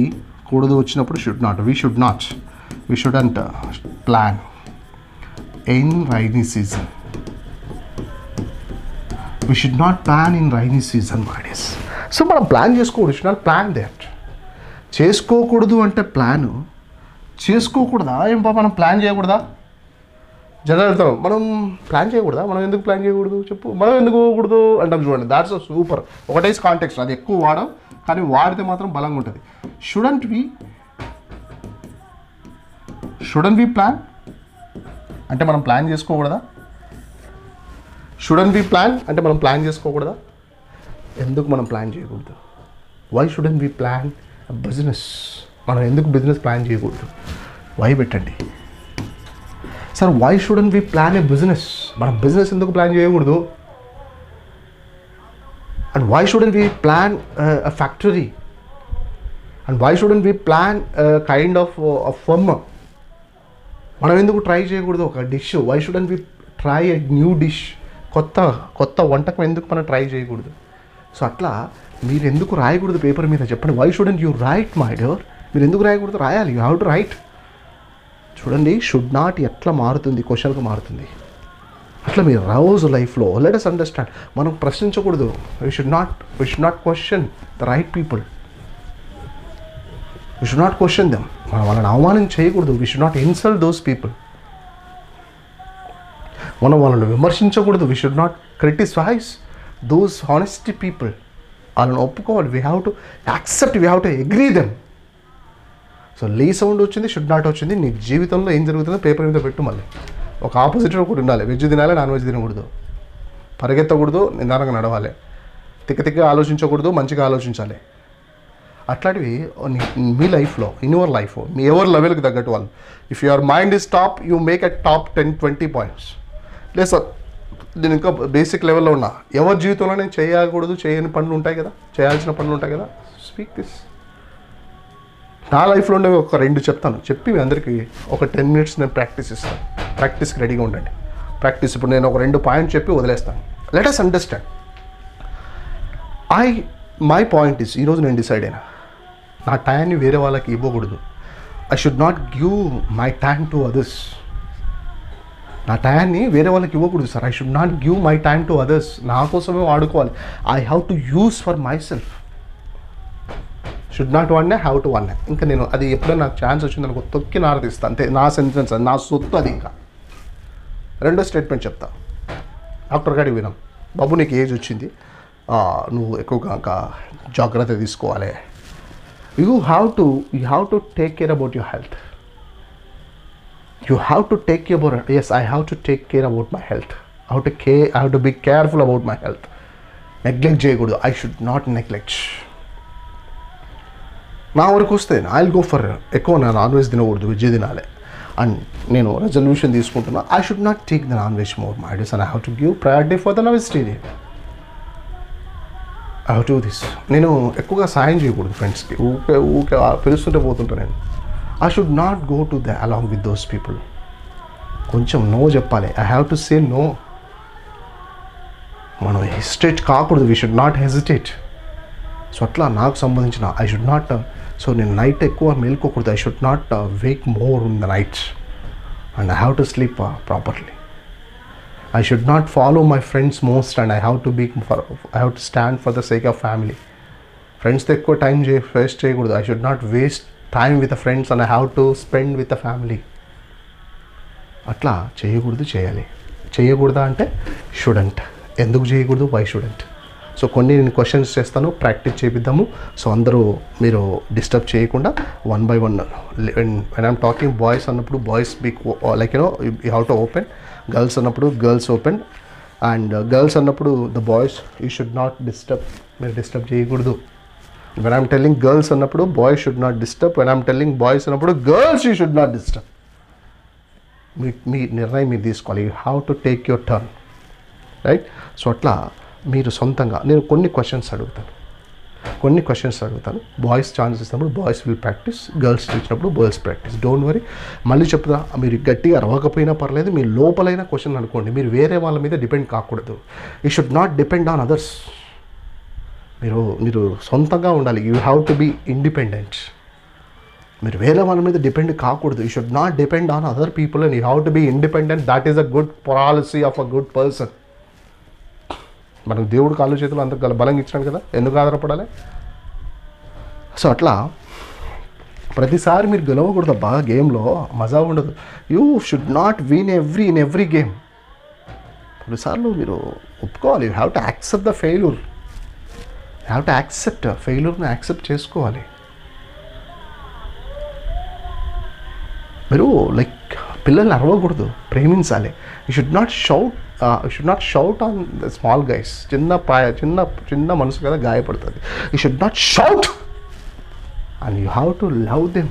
కూడదు వచ్చినప్పుడు should not. We shouldn't plan in rainy season. We should not plan in rainy season, buddies. So మనం ప్లాన్ చేసుకోకూడదు, షుడ్ నాట్ ప్లాన్ దట్. చేసుకోకూడదు అంటే ప్లాను చేసుకోకూడదా? ఏం మనం ప్లాన్ చేయకూడదా? జనరల్ వెళ్తాం, మనం ప్లాన్ చేయకూడదా, మనం ఎందుకు ప్లాన్ చేయకూడదు చెప్పు, మనం ఎందుకు పోకూడదు అంటాం చూడండి. That's a super. ఒకటేసి కాంటెక్స్ట్, అది ఎక్కువ వాడం కానీ వాడితే మాత్రం బలంగా ఉంటుంది. షుడెంట్ వి ప్లాన్ అంటే మనం ప్లాన్ చేసుకోకూడదా? షుడెంట్ వి ప్లాన్ అంటే మనం ప్లాన్ చేసుకోకూడదా? ఎందుకు మనం ప్లాన్ చేయకూడదు? Why shouldn't we plan business? మనం ఎందుకు బిజినెస్ ప్లాన్ చేయకూడదు? వై పెట్టండి sir. Why shouldn't we plan a business? మనం బిజినెస్ ఎందుకు ప్లాన్ చేయకూడదు? And why shouldn't we plan a factory? And why shouldn't we plan kind of firm? మనం ఎందుకు ట్రై చేయకూడదు ఒక dish? Why shouldn't we try a new dish? కొత్త వంటకం ఎందుకు మనం ట్రై చేయకూడదు? సో అట్లా మీరు ఎందుకు రాయకూడదు పేపర్ మీద చెప్పండి. Why shouldn't you write my dear? మీరు ఎందుకు రాయకూడదు? రాయాలి. You have to write. చూడండి, షుడ్ నాట్ ఎట్లా మారుతుంది, క్వశ్చన్గా మారుతుంది. అట్లా మీరు రోజు లైఫ్లో లెట్ us అండర్స్టాండ్, మనం ప్రశ్నించకూడదు. We should not question the right people. We should not question them. మనం వాళ్ళని అవమానం చేయకూడదు. We should not insult those people. మనం వాళ్ళని విమర్శించకూడదు. We should not criticise those honesty people. వాళ్ళని ఒప్పుకోవాలి. We have to accept, we have to agree them. So లీ సౌండ్ వచ్చింది, షుడ్ నాట్ వచ్చింది. నీ జీవితంలో ఏం జరుగుతుందో పేపర్ మీద పెట్టు. మళ్ళీ ఒక ఆపోజిట్ ఒకటి ఉండాలి. వెజ్ తినాలి, నాన్ వెజ్ తినకూడదు. పరిగెత్తకూడదు, నిదానంగా నడవాలి. తిక్కగా ఆలోచించకూడదు, మంచిగా ఆలోచించాలి. అట్లాంటివి మీ లైఫ్లో, ఇన్ యువర్ లైఫ్, మీ ఎవరి లెవెల్కి తగ్గట్టు వాళ్ళు. If your mind is top, you make a top 10-20 points. లేదు సార్, నేను ఇంకా బేసిక్ లెవెల్లో ఉన్నా, ఎవరి జీవితంలో నేను చేయకూడదు, చేయని పనులు ఉంటాయి కదా, చేయాల్సిన పనులు ఉంటాయి కదా. Speak this. నా లైఫ్లో ఉండేవి ఒక 2 చెప్తాను. చెప్పి మీ అందరికీ ఒక 10 minutes నేను ప్రాక్టీస్ ఇస్తాను. ప్రాక్టీస్కి రెడీగా ఉండండి. ప్రాక్టీస్ ఇప్పుడు నేను ఒక 2 పాయింట్స్ చెప్పి వదిలేస్తాను. Let us understand. My point is, ఈరోజు నేను డిసైడ్ అయినా, నా టైంని వేరే వాళ్ళకి ఇవ్వకూడదు. I should not give my time to others. నా టైంని వేరే వాళ్ళకి ఇవ్వకూడదు sir. I should not give my time to others. నా కోసమే వాడుకోవాలి. I have to use for my self. Should not one, have to one. ఇంకా నేను అది ఎప్పుడైనా నాకు ఛాన్స్ వచ్చింది అనుకో, తొక్కి నారదీస్తాను అంతే. నా సెంటెన్స్, నా సొత్తు అది. ఇంకా రెండో స్టేట్మెంట్ చెప్తా. డాక్టర్ గారికి వినాం, బాబు నీకు ఏజ్ వచ్చింది, నువ్వు ఎక్కువగా ఇంకా జాగ్రత్త తీసుకోవాలి. You have to take care about your health. You have to take care about, yes I have to take care about my health. I have to be careful about my health. Neglect చేయకూడదు. I should not neglect. నా వరకు వస్తే ఐ విల్ గో ఫర్ ఎక్కువ నాన్ వెజ్ తినకూడదు, వెజ్ తినాలి. అండ్ నేను రెజల్యూషన్ తీసుకుంటున్నా, I should not take the non veg more my days and I have to give priority for the vegetarian. I have to this. నేను ఎక్కువగా సాయం చేయకూడదు ఫ్రెండ్స్కి. ఊకే పిలుస్తుంటే పోతుంటా నేను. I should not go to the along with those people. కొంచెం నో చెప్పాలి. I have to say no. మనం హెసిటేట్ కాకూడదు. We should not hesitate. So అట్లా నాకు సంబంధించిన ఐ షుడ్ నాట్, సో నేను నైట్ ఎక్కువ మేల్కోకూడదు. I should not wake more in the nights and I have to sleep properly. I should not follow my friends most and I have to stand for the sake of family. Friends తో ఎక్కువ టైం వేస్ట్ చేయకూడదు. I should not waste time with the friends and I have to spend with the family. అట్లా చేయకూడదు, చేయాలి. చేయకూడదా అంటే షుడెంట్. ఎందుకు చేయకూడదు? Why student? సో కొన్ని నేను క్వశ్చన్స్ చేస్తాను, ప్రాక్టీస్ చేపిద్దాము. సో అందరూ మీరు డిస్టర్బ్ చేయకుండా 1 by 1. When I'm talking boys అన్నప్పుడు బాయ్స్ బిక్ like you have to open. Girls అన్నప్పుడు గర్ల్స్ ఓపెన్. అండ్ గర్ల్స్ అన్నప్పుడు the boys you should not disturb. మీరు డిస్టర్బ్ చేయకూడదు. వెన్ ఐఎమ్ టెల్లింగ్ గర్ల్స్ అన్నప్పుడు boys should not disturb. When I'm telling boys అన్నప్పుడు girls you should not disturb. మీ నిర్ణయం మీరు తీసుకోవాలి. You have to take your turn, right? So అట్లా మీరు సొంతంగా నేను కొన్ని క్వశ్చన్స్ అడుగుతాను. బాయ్స్ ఛాన్స్ ఇచ్చినప్పుడు బాయ్స్ విల్ ప్రాక్టీస్, గర్ల్స్ ఇచ్చినప్పుడు గర్ల్స్ ప్రాక్టీస్. Don't worry. మళ్ళీ చెప్తా, మీరు గట్టిగా అరవకపోయినా పర్లేదు, మీ లోపలైన క్వశ్చన్ అనుకోండి. మీరు వేరే వాళ్ళ మీద డిపెండ్ కాకూడదు. You should not depend on others. మీరు సొంతంగా ఉండాలి. You have to be independent. మీరు వేరే వాళ్ళ మీద డిపెండ్ కాకూడదు. You should not depend on other people and you have to be independent. That is a good policy of a good person. మనం దేవుడు కాళ్ళు చేతులు అంత బలంగా ఇచ్చినాడు కదా, ఎందుకు ఆధారపడాలి? సో అట్లా ప్రతిసారి మీరు గెలవకూడదు అబ్బా గేమ్లో, మజా ఉండదు. You should not win in every game. కొన్నిసార్లు మీరు ఒప్పుకోవాలి. You have to accept the failure. You have to accept ఫెయిల్యూర్ని యాక్సెప్ట్ చేసుకోవాలి. మీరు లైక్ పిల్లల్ని అరవకూడదు, ప్రేమించాలి. You should not shout on the small guys. చిన్న మనసు కదా గాయపడుతుంది. You should not shout and you have to love them.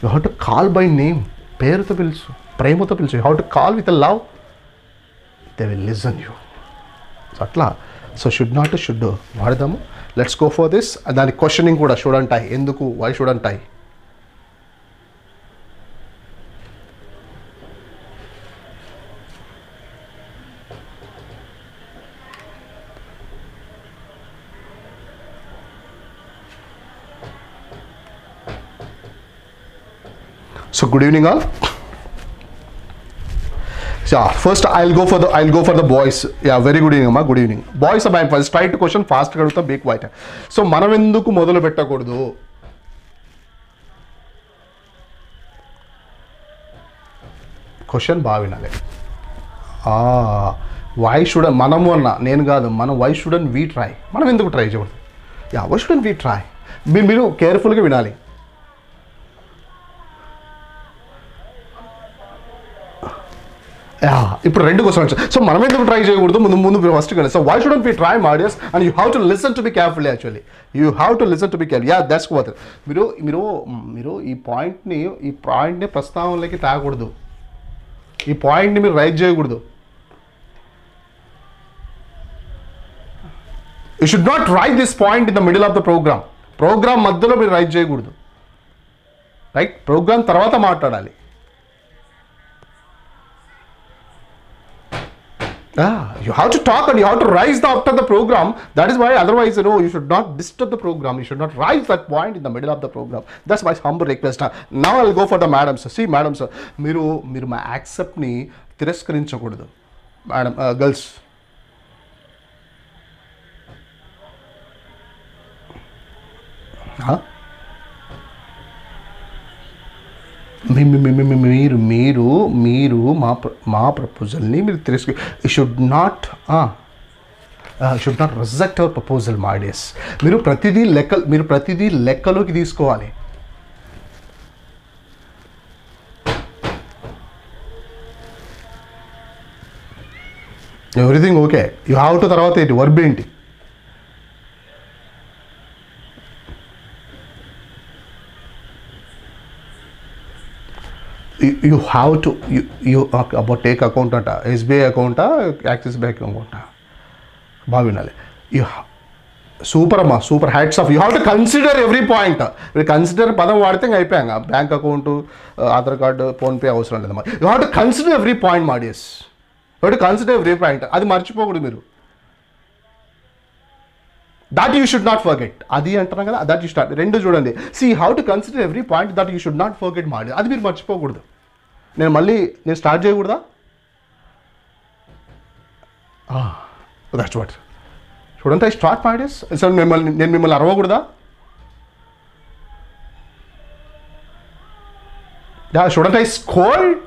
You have to call by name. పేరుతో పిలుచు, ప్రేమతో పిలుచు. You have to call with a love. They will listen you. So అట్లా. సో షుడ్ వాడదాము. Let's go for this. దాని క్వశ్చనింగ్ కూడా షుడంట్ ఐ. ఎందుకు, why shouldn't I? So good evening all. Yeah, first I'll go for the boys. Yeah, very good evening amma. Good evening boys. I'm first try to question fast ga aduguta, be quiet. So మనం ఎందుకు మొదలు పెట్టకూడదు? క్వశ్చన్ బాగా వినాలి. వై షుడ్ మనము అన్న నేను కాదు, మనం వై షుడెంట్ వి ట్రై. మనం ఎందుకు ట్రై చేయకూడదు? Yeah, why shouldn't we try? మీరు కేర్ఫుల్గా వినాలి. ఇప్పుడు రెండు క్వశ్చన్స్. సో మనం ఎందుకు ట్రై చేయకూడదు? ముందు ఫస్ట్ కానీ. So why shouldn't we try my dears? And you have to listen to be carefully. Actually you have to listen to be careful. Yeah, that's what. మీరు ఈ పాయింట్ని ప్రస్తావనలోకి తాగకూడదు. ఈ పాయింట్ని మీరు రైజ్ చేయకూడదు. You should not write this point in the middle of the programme మధ్యలో మీరు రైజ్ చేయకూడదు. రైట్? ప్రోగ్రామ్ తర్వాత మాట్లాడాలి. You have to talk and you have to rise after the program. That is why otherwise you should not disturb the program. You should not rise that point in the middle of the program. That's my humble request. Now I'll go for the madams. See madams, మీరు మా యాక్సెప్ట్ని తిరస్కరించకూడదు మేడం. గర్ల్స్, మీరు మా ప్రపోజల్ని మీరు you should not reject our proposal. My dears, మీరు ప్రతిదీ లెక్కలోకి తీసుకోవాలి. Everything okay. You have to తర్వాత ఏంటి వర్బ్ ఏంటి? you have to you about take account anta SBI account Axis Bank account బాగా వినాలి. యూ సూపర్ అమ్మా, super hats off. You have to consider every point. మీరు కన్సిడర్ పదం వాడితే ఇంకా అయిపోయాక bank account, Aadhaar card, PhonePe అవసరం లేదమ్మా. You have to consider every point. మా dears, you have to consider every point. అది మర్చిపోకూడదు మీరు. That you should not forget. అది అంటున్నాం కదా, దట్ యూ స్టార్ట్. రెండు చూడండి. See how to consider every point that you should not forget. మాడి అది మీరు మర్చిపోకూడదు. నేను స్టార్ట్ చేయకూడదా? That's what. చూడండి, I start my dears. So నేను మిమ్మల్ని అరవకూడదా? చూడండి, I scold.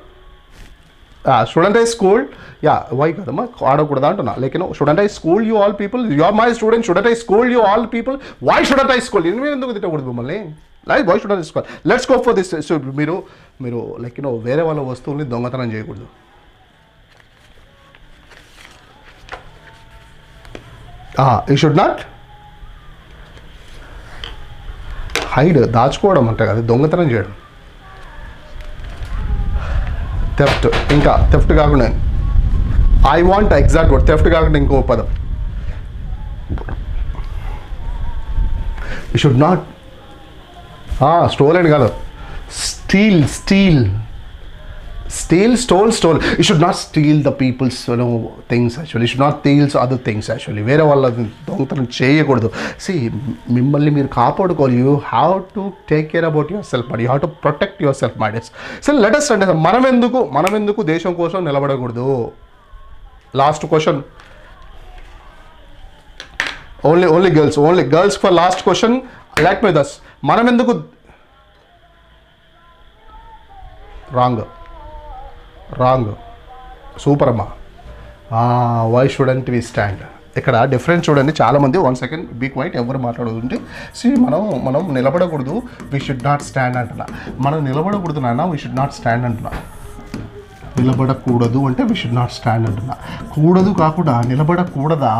Student I schooled. Yeah, why కదమ్మా ఆడకూడదా అంటున్నా. Like shouldn't I school you all people? You are my student. Shouldn't I school you all people? Why shouldn't I school? నేను ఎందుకు తిట్టకూడదు మిమ్మల్ని? Like why shouldn't I school? Let's go for this. So మీరు లైక్ వేరే వాళ్ళ వస్తువుల్ని దొంగతనం చేయకూడదు. You should not hide. దాచుకోవడం అంటే కదా దొంగతనం చేయడం. థెఫ్ట్. ఇంకా థెఫ్ట్ కాకుండా I want exact word. Theft కాకుండా ఇంకో పదం. యూ షుడ్ నాట్ స్టోల్ అని కాదు, steel. Stole. You should not steal the people's things actually. You should not steal other things actually. వేరే వాళ్ళ దొంగతనం చేయకూడదు. See, మిమ్మల్ని మీరు కాపాడుకోవాలి. You have to take care about yourself. You have to protect yourself my dears. So let us understand మనం ఎందుకు దేశం కోసం నిలబడకూడదు. Last question. Only girls for last question. Let me thus. మనం ఎందుకు రాంగ్. సూపర్ అమ్మా. Why shouldn't we stand. ఇక్కడ డిఫరెన్స్ చూడండి. చాలామంది 1 సెకండ్ బీ క్వైట్, ఎవరు మాట్లాడుతుంటే మనం నిలబడకూడదు, వీ షుడ్ నాట్ స్టాండ్ అంటున్నా. మనం నిలబడకూడదు నాన్న, వీ షుడ్ నాట్ స్టాండ్ అంటున్నా. నిలబడకూడదు అంటే వీ షుడ్ నాట్ స్టాండ్ అంటున్నా. కూడదు కాకుండా నిలబడకూడదా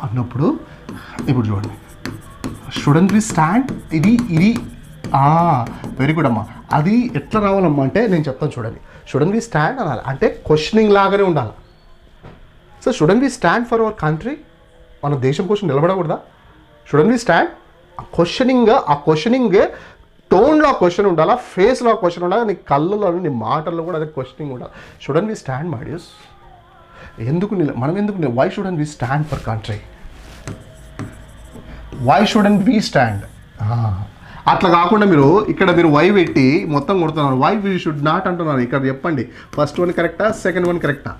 అన్నప్పుడు ఇప్పుడు చూడండి, షుడెంట్ వి స్టాండ్. ఇది వెరీ గుడ్ అమ్మా. అది ఎట్లా రావాలమ్మా అంటే నేను చెప్తాను చూడండి. షుడెంట్ వి స్టాండ్ అనాలి అంటే క్వశ్చనింగ్ లాగానే ఉండాలి. So shouldn't we stand for our country, మన దేశం కోసం నిలబడకూడదా? Shouldn't we stand. ఆ క్వశ్చనింగ్ టోన్లో ఆ క్వశ్చన్ ఉండాలా, ఫేస్లో ఆ క్వశ్చన్ ఉండాలి, నీ కళ్ళలో నీ మాటల్లో కూడా అదే క్వశ్చనింగ్ ఉండాలి. షుడెంట్ వి స్టాండ్ మాడ్యూస్. మనం ఎందుకు why shouldn't we stand for country, why shouldn't we stand. అట్లా కాకుండా మీరు వై పెట్టి మొత్తం కొడుతున్నారు. వై వీ షుడ్ నాట్ అంటున్నారు. ఇక్కడ చెప్పండి, ఫస్ట్ వన్ కరెక్టా, సెకండ్ వన్ కరెక్టా?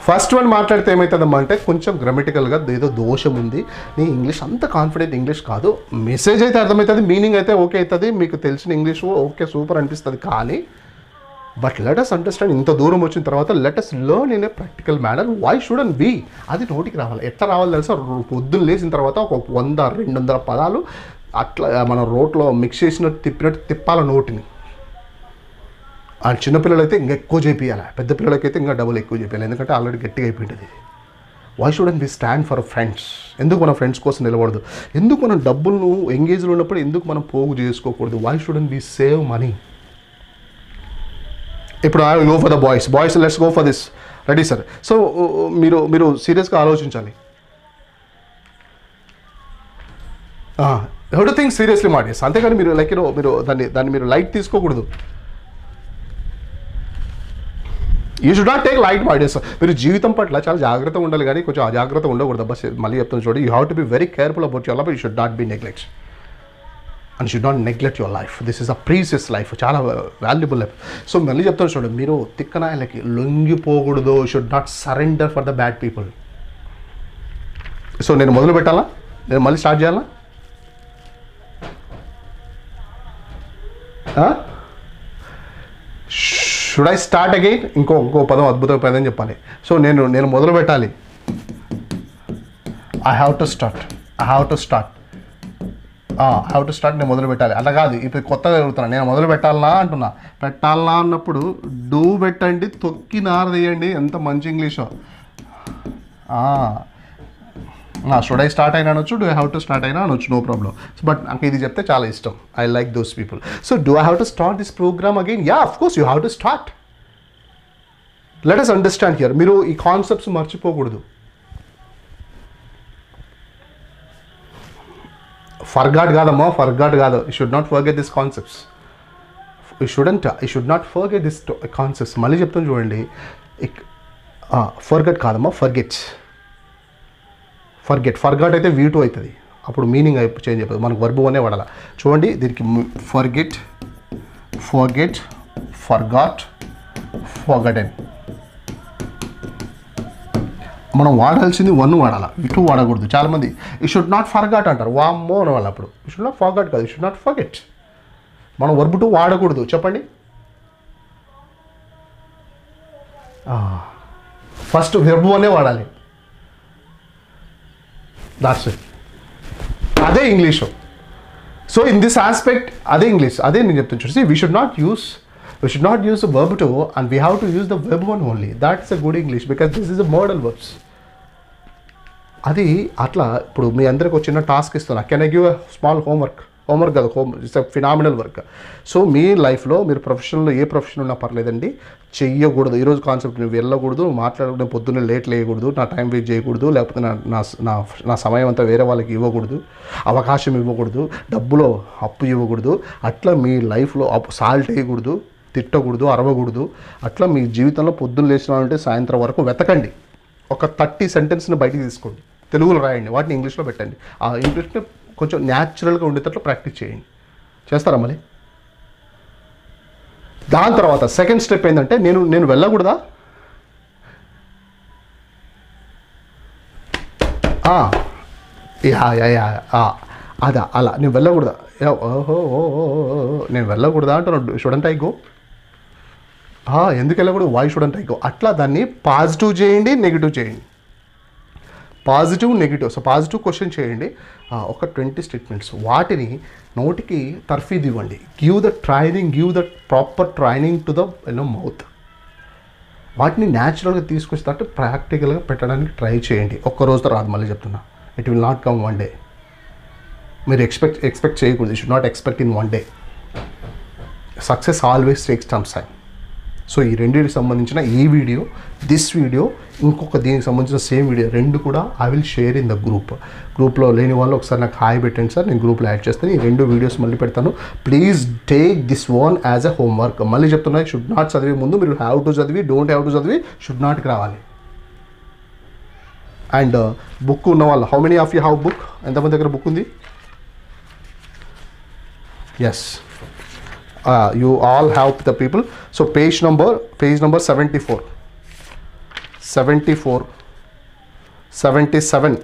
ఫస్ట్ వన్ మాట్లాడితే ఏమవుతుందమ్మా అంటే కొంచెం గ్రామటికల్గా ఏదో దోషం ఉంది, నీ ఇంగ్లీష్ అంత కాన్ఫిడెంట్ ఇంగ్లీష్ కాదు. మెసేజ్ అయితే అర్థమవుతుంది, మీనింగ్ అయితే ఓకే అవుతుంది, మీకు తెలిసిన ఇంగ్లీష్ ఓకే సూపర్ అనిపిస్తుంది. కానీ బట్ లెట్ us అండర్స్టాండ్, ఇంత దూరం వచ్చిన తర్వాత let us learn in a practical manner. Why shouldn't be, అది నోటికి రావాలి. ఎట్లా రావాలి తెలుసా? పొద్దున్న లేచిన తర్వాత ఒక 100-200 పదాలు అట్లా మన రోట్లో మిక్స్ చేసినట్టు తిప్పాల నోటిని. ఆ చిన్నపిల్లలైతే ఇంకా ఎక్కువ చేపియాలి, పెద్ద పిల్లలకైతే ఇంకా డబుల్ ఎక్కువ చేయాలి, ఎందుకంటే ఆల్రెడీ గట్టిగా అయిపోయింది. Why shouldn't we stand for friends. ఎందుకు మనం ఫ్రెండ్స్ కోసం నిలబడదు? ఎందుకు మనం డబ్బులను ఎంగేజ్లో ఉన్నప్పుడు ఎందుకు మనం పోగు చేసుకోకూడదు? Why shouldn't we save money? ఇప్పుడు I will go for the boys let's go for this. Ready sir? So మీరు సీరియస్గా ఆలోచించాలి. హౌ టు థింక్ సీరియస్లీ మాడేస్. అంతేగాని మీరు మీరు దాన్ని మీరు లైట్ తీసుకోకూడదు. You should not take light మాడేస్. మీరు జీవితం పట్ల చాలా జాగ్రత్తగా ఉండాలి, కానీ కొంచెం అజాగ్రత్త ఉండకూడదు. బస్ మళ్ళీ చెప్తాను చూడండి, you have to be very careful about your life. You should not be neglect and should not neglect your life. This is a precious life, చాలా వాల్యుబుల్ లైఫ్. సో మళ్ళీ చెప్తాను చూడండి, మీరు తిక్కనాయలకి లొంగిపోకూడదు. Should not surrender for the bad people. So నేను మొదలు పెట్టాలా? నేను మళ్ళీ స్టార్ట్ చేయాలా? Should I start again? ఇంకో పదం అద్భుతమైన పదం చెప్పాలి. సో నేను మొదలు పెట్టాలి. ఐ హ్యావ్ టు స్టార్ట్ నేను మొదలు పెట్టాలి. అలా కాదు, ఇప్పుడు కొత్తగా జరుగుతున్నా, నేను మొదలు పెట్టాలనా అన్నప్పుడు డూ పెట్టండి, తొక్కి నారదీయండి. ఎంత మంచి ఇంగ్లీషో. షుడ్ ఐ స్టార్ట్ అయినా అనొచ్చు, do I have to start అయినా అనొచ్చు, నో ప్రాబ్లం. బట్ నాకు ఇది చెప్తే చాలా ఇష్టం. I like those people. So do I have to start this program again? Yeah, of course you have to start. Let us understand here. మీరు ఈ కాన్సెప్ట్స్ మర్చిపోకూడదు. ఫర్గాట్ కాదమ్మా, ఫర్గాట్ కాదు. You should not forget this concepts. You should not forget this concepts. మళ్ళీ చెప్తాను చూడండి, ఫర్గెట్ కాదమ్మా, ఫర్గాట్ అయితే V2 అవుతుంది, అప్పుడు మీనింగ్ చేంజ్ అయిపోతుంది. మనకు వర్బ్ అనే వాడాలి. చూడండి, దీనికి ఫర్గెట్, ఫర్గాట్, ఫర్గటెన్. మనం వాడాల్సింది 1 వాడాలి, 2 వాడకూడదు. చాలామంది యూ షుడ్ నాట్ ఫర్గాట్ అంటారు, వామ్మో అని వాళ్ళు. అప్పుడు యూ షుడ్ నాట్ ఫర్గాట్ కాదు, యూ షుడ్ నాట్ ఫర్గెట్. మనం వర్బ్ 2 వాడకూడదు. చెప్పండి, ఫస్ట్ వర్బ్ 1 వాడాలి. That's it. అదే English. So in this aspect అదే ఇంగ్లీష్, అదే నేను చెప్తాను చూసి. We should not use the verb 2 and we have to use the verb 1 only. That's a good English because this is a modal verbs. అది అట్లా. ఇప్పుడు మీ అందరికి ఒక చిన్న టాస్క్ ఇస్తున్నా. Can I give a small homework కాదు, it's a phenomenal work. So మీ లైఫ్లో మీరు ప్రొఫెషన్లో ఏ ప్రొఫెషన్ ఉన్నా పర్లేదండి, చెయ్యకూడదు ఈరోజు కాన్సెప్ట్. నువ్వు వెళ్ళకూడదు, మాట్లాడకూడదు, పొద్దున్నే లేట్ లేయకూడదు, నా టైం వేస్ట్ చేయకూడదు, లేకపోతే నా సమయం అంతా వేరే వాళ్ళకి ఇవ్వకూడదు, అవకాశం ఇవ్వకూడదు, డబ్బులో అప్పు ఇవ్వకూడదు. అట్లా మీ లైఫ్లో సాల్ట్ వేయకూడదు, తిట్టకూడదు, అరవకూడదు. అట్లా మీ జీవితంలో పొద్దున్న లేచినారంటే సాయంత్రం వరకు వెతకండి. ఒక 30 సెంటెన్స్ని బయటికి తీసుకోండి, తెలుగులో రాయండి, వాటిని ఇంగ్లీష్లో పెట్టండి. ఆ ఇంగ్లీష్ని కొంచెం న్యాచురల్గా ఉండేటట్లు ప్రాక్టీస్ చేయండి. చేస్తారా మళ్ళీ? దాని తర్వాత సెకండ్ స్టెప్ ఏంటంటే, నేను వెళ్ళకూడదా? అదా అలా నేను వెళ్ళకూడదా, ఓహో నేను వెళ్ళకూడదా అంటున్నాడు. షుడెంట్ ఐ గో, ఎందుకు వెళ్ళకూడదు, వై షుడెంట్ ఐ గో. అట్లా దాన్ని పాజిటివ్ చేయండి, నెగిటివ్ చేయండి, positive negative. So positive question చేయండి, ఒక 20 స్టేట్మెంట్స్, వాటిని నోటికి తర్ఫీదు ఇవ్వండి. Give the training, give the proper training to the mouth. వాటిని న్యాచురల్గా తీసుకొచ్చేటట్టు ప్రాక్టికల్గా పెట్టడానికి ట్రై చేయండి. ఒక్క రోజుతో రాదు, మళ్ళీ చెప్తున్నా, it will not come one day. మీరు ఎక్స్పెక్ట్ చేయకూడదు, you should not expect in one day. Success always takes time. So ఈ రెండింటికి సంబంధించిన ఈ వీడియో, దిస్ వీడియో, ఇంకొక దీనికి సంబంధించిన సేమ్ వీడియో, రెండు కూడా I will share in the గ్రూప్లో లేని వాళ్ళు ఒకసారి నాకు హాయ్ పెట్టండి సార్, నేను గ్రూప్లో యాడ్ చేస్తాను. ఈ 2 వీడియోస్ మళ్ళీ పెడతాను. Please take this one as a homework. మళ్ళీ చెప్తున్నా, షుడ్ నాట్ చదివే ముందు మీరు హ్యావ్ టు చదివి, డోంట్ హ్యావ్ టు చదివి, షుడ్ నాట్కి రావాలి. అండ్ బుక్ ఉన్న వాళ్ళు, how many of you have book? ఎంతమంది దగ్గర బుక్ ఉంది? Yes, you all have the people. So page number 74, 77,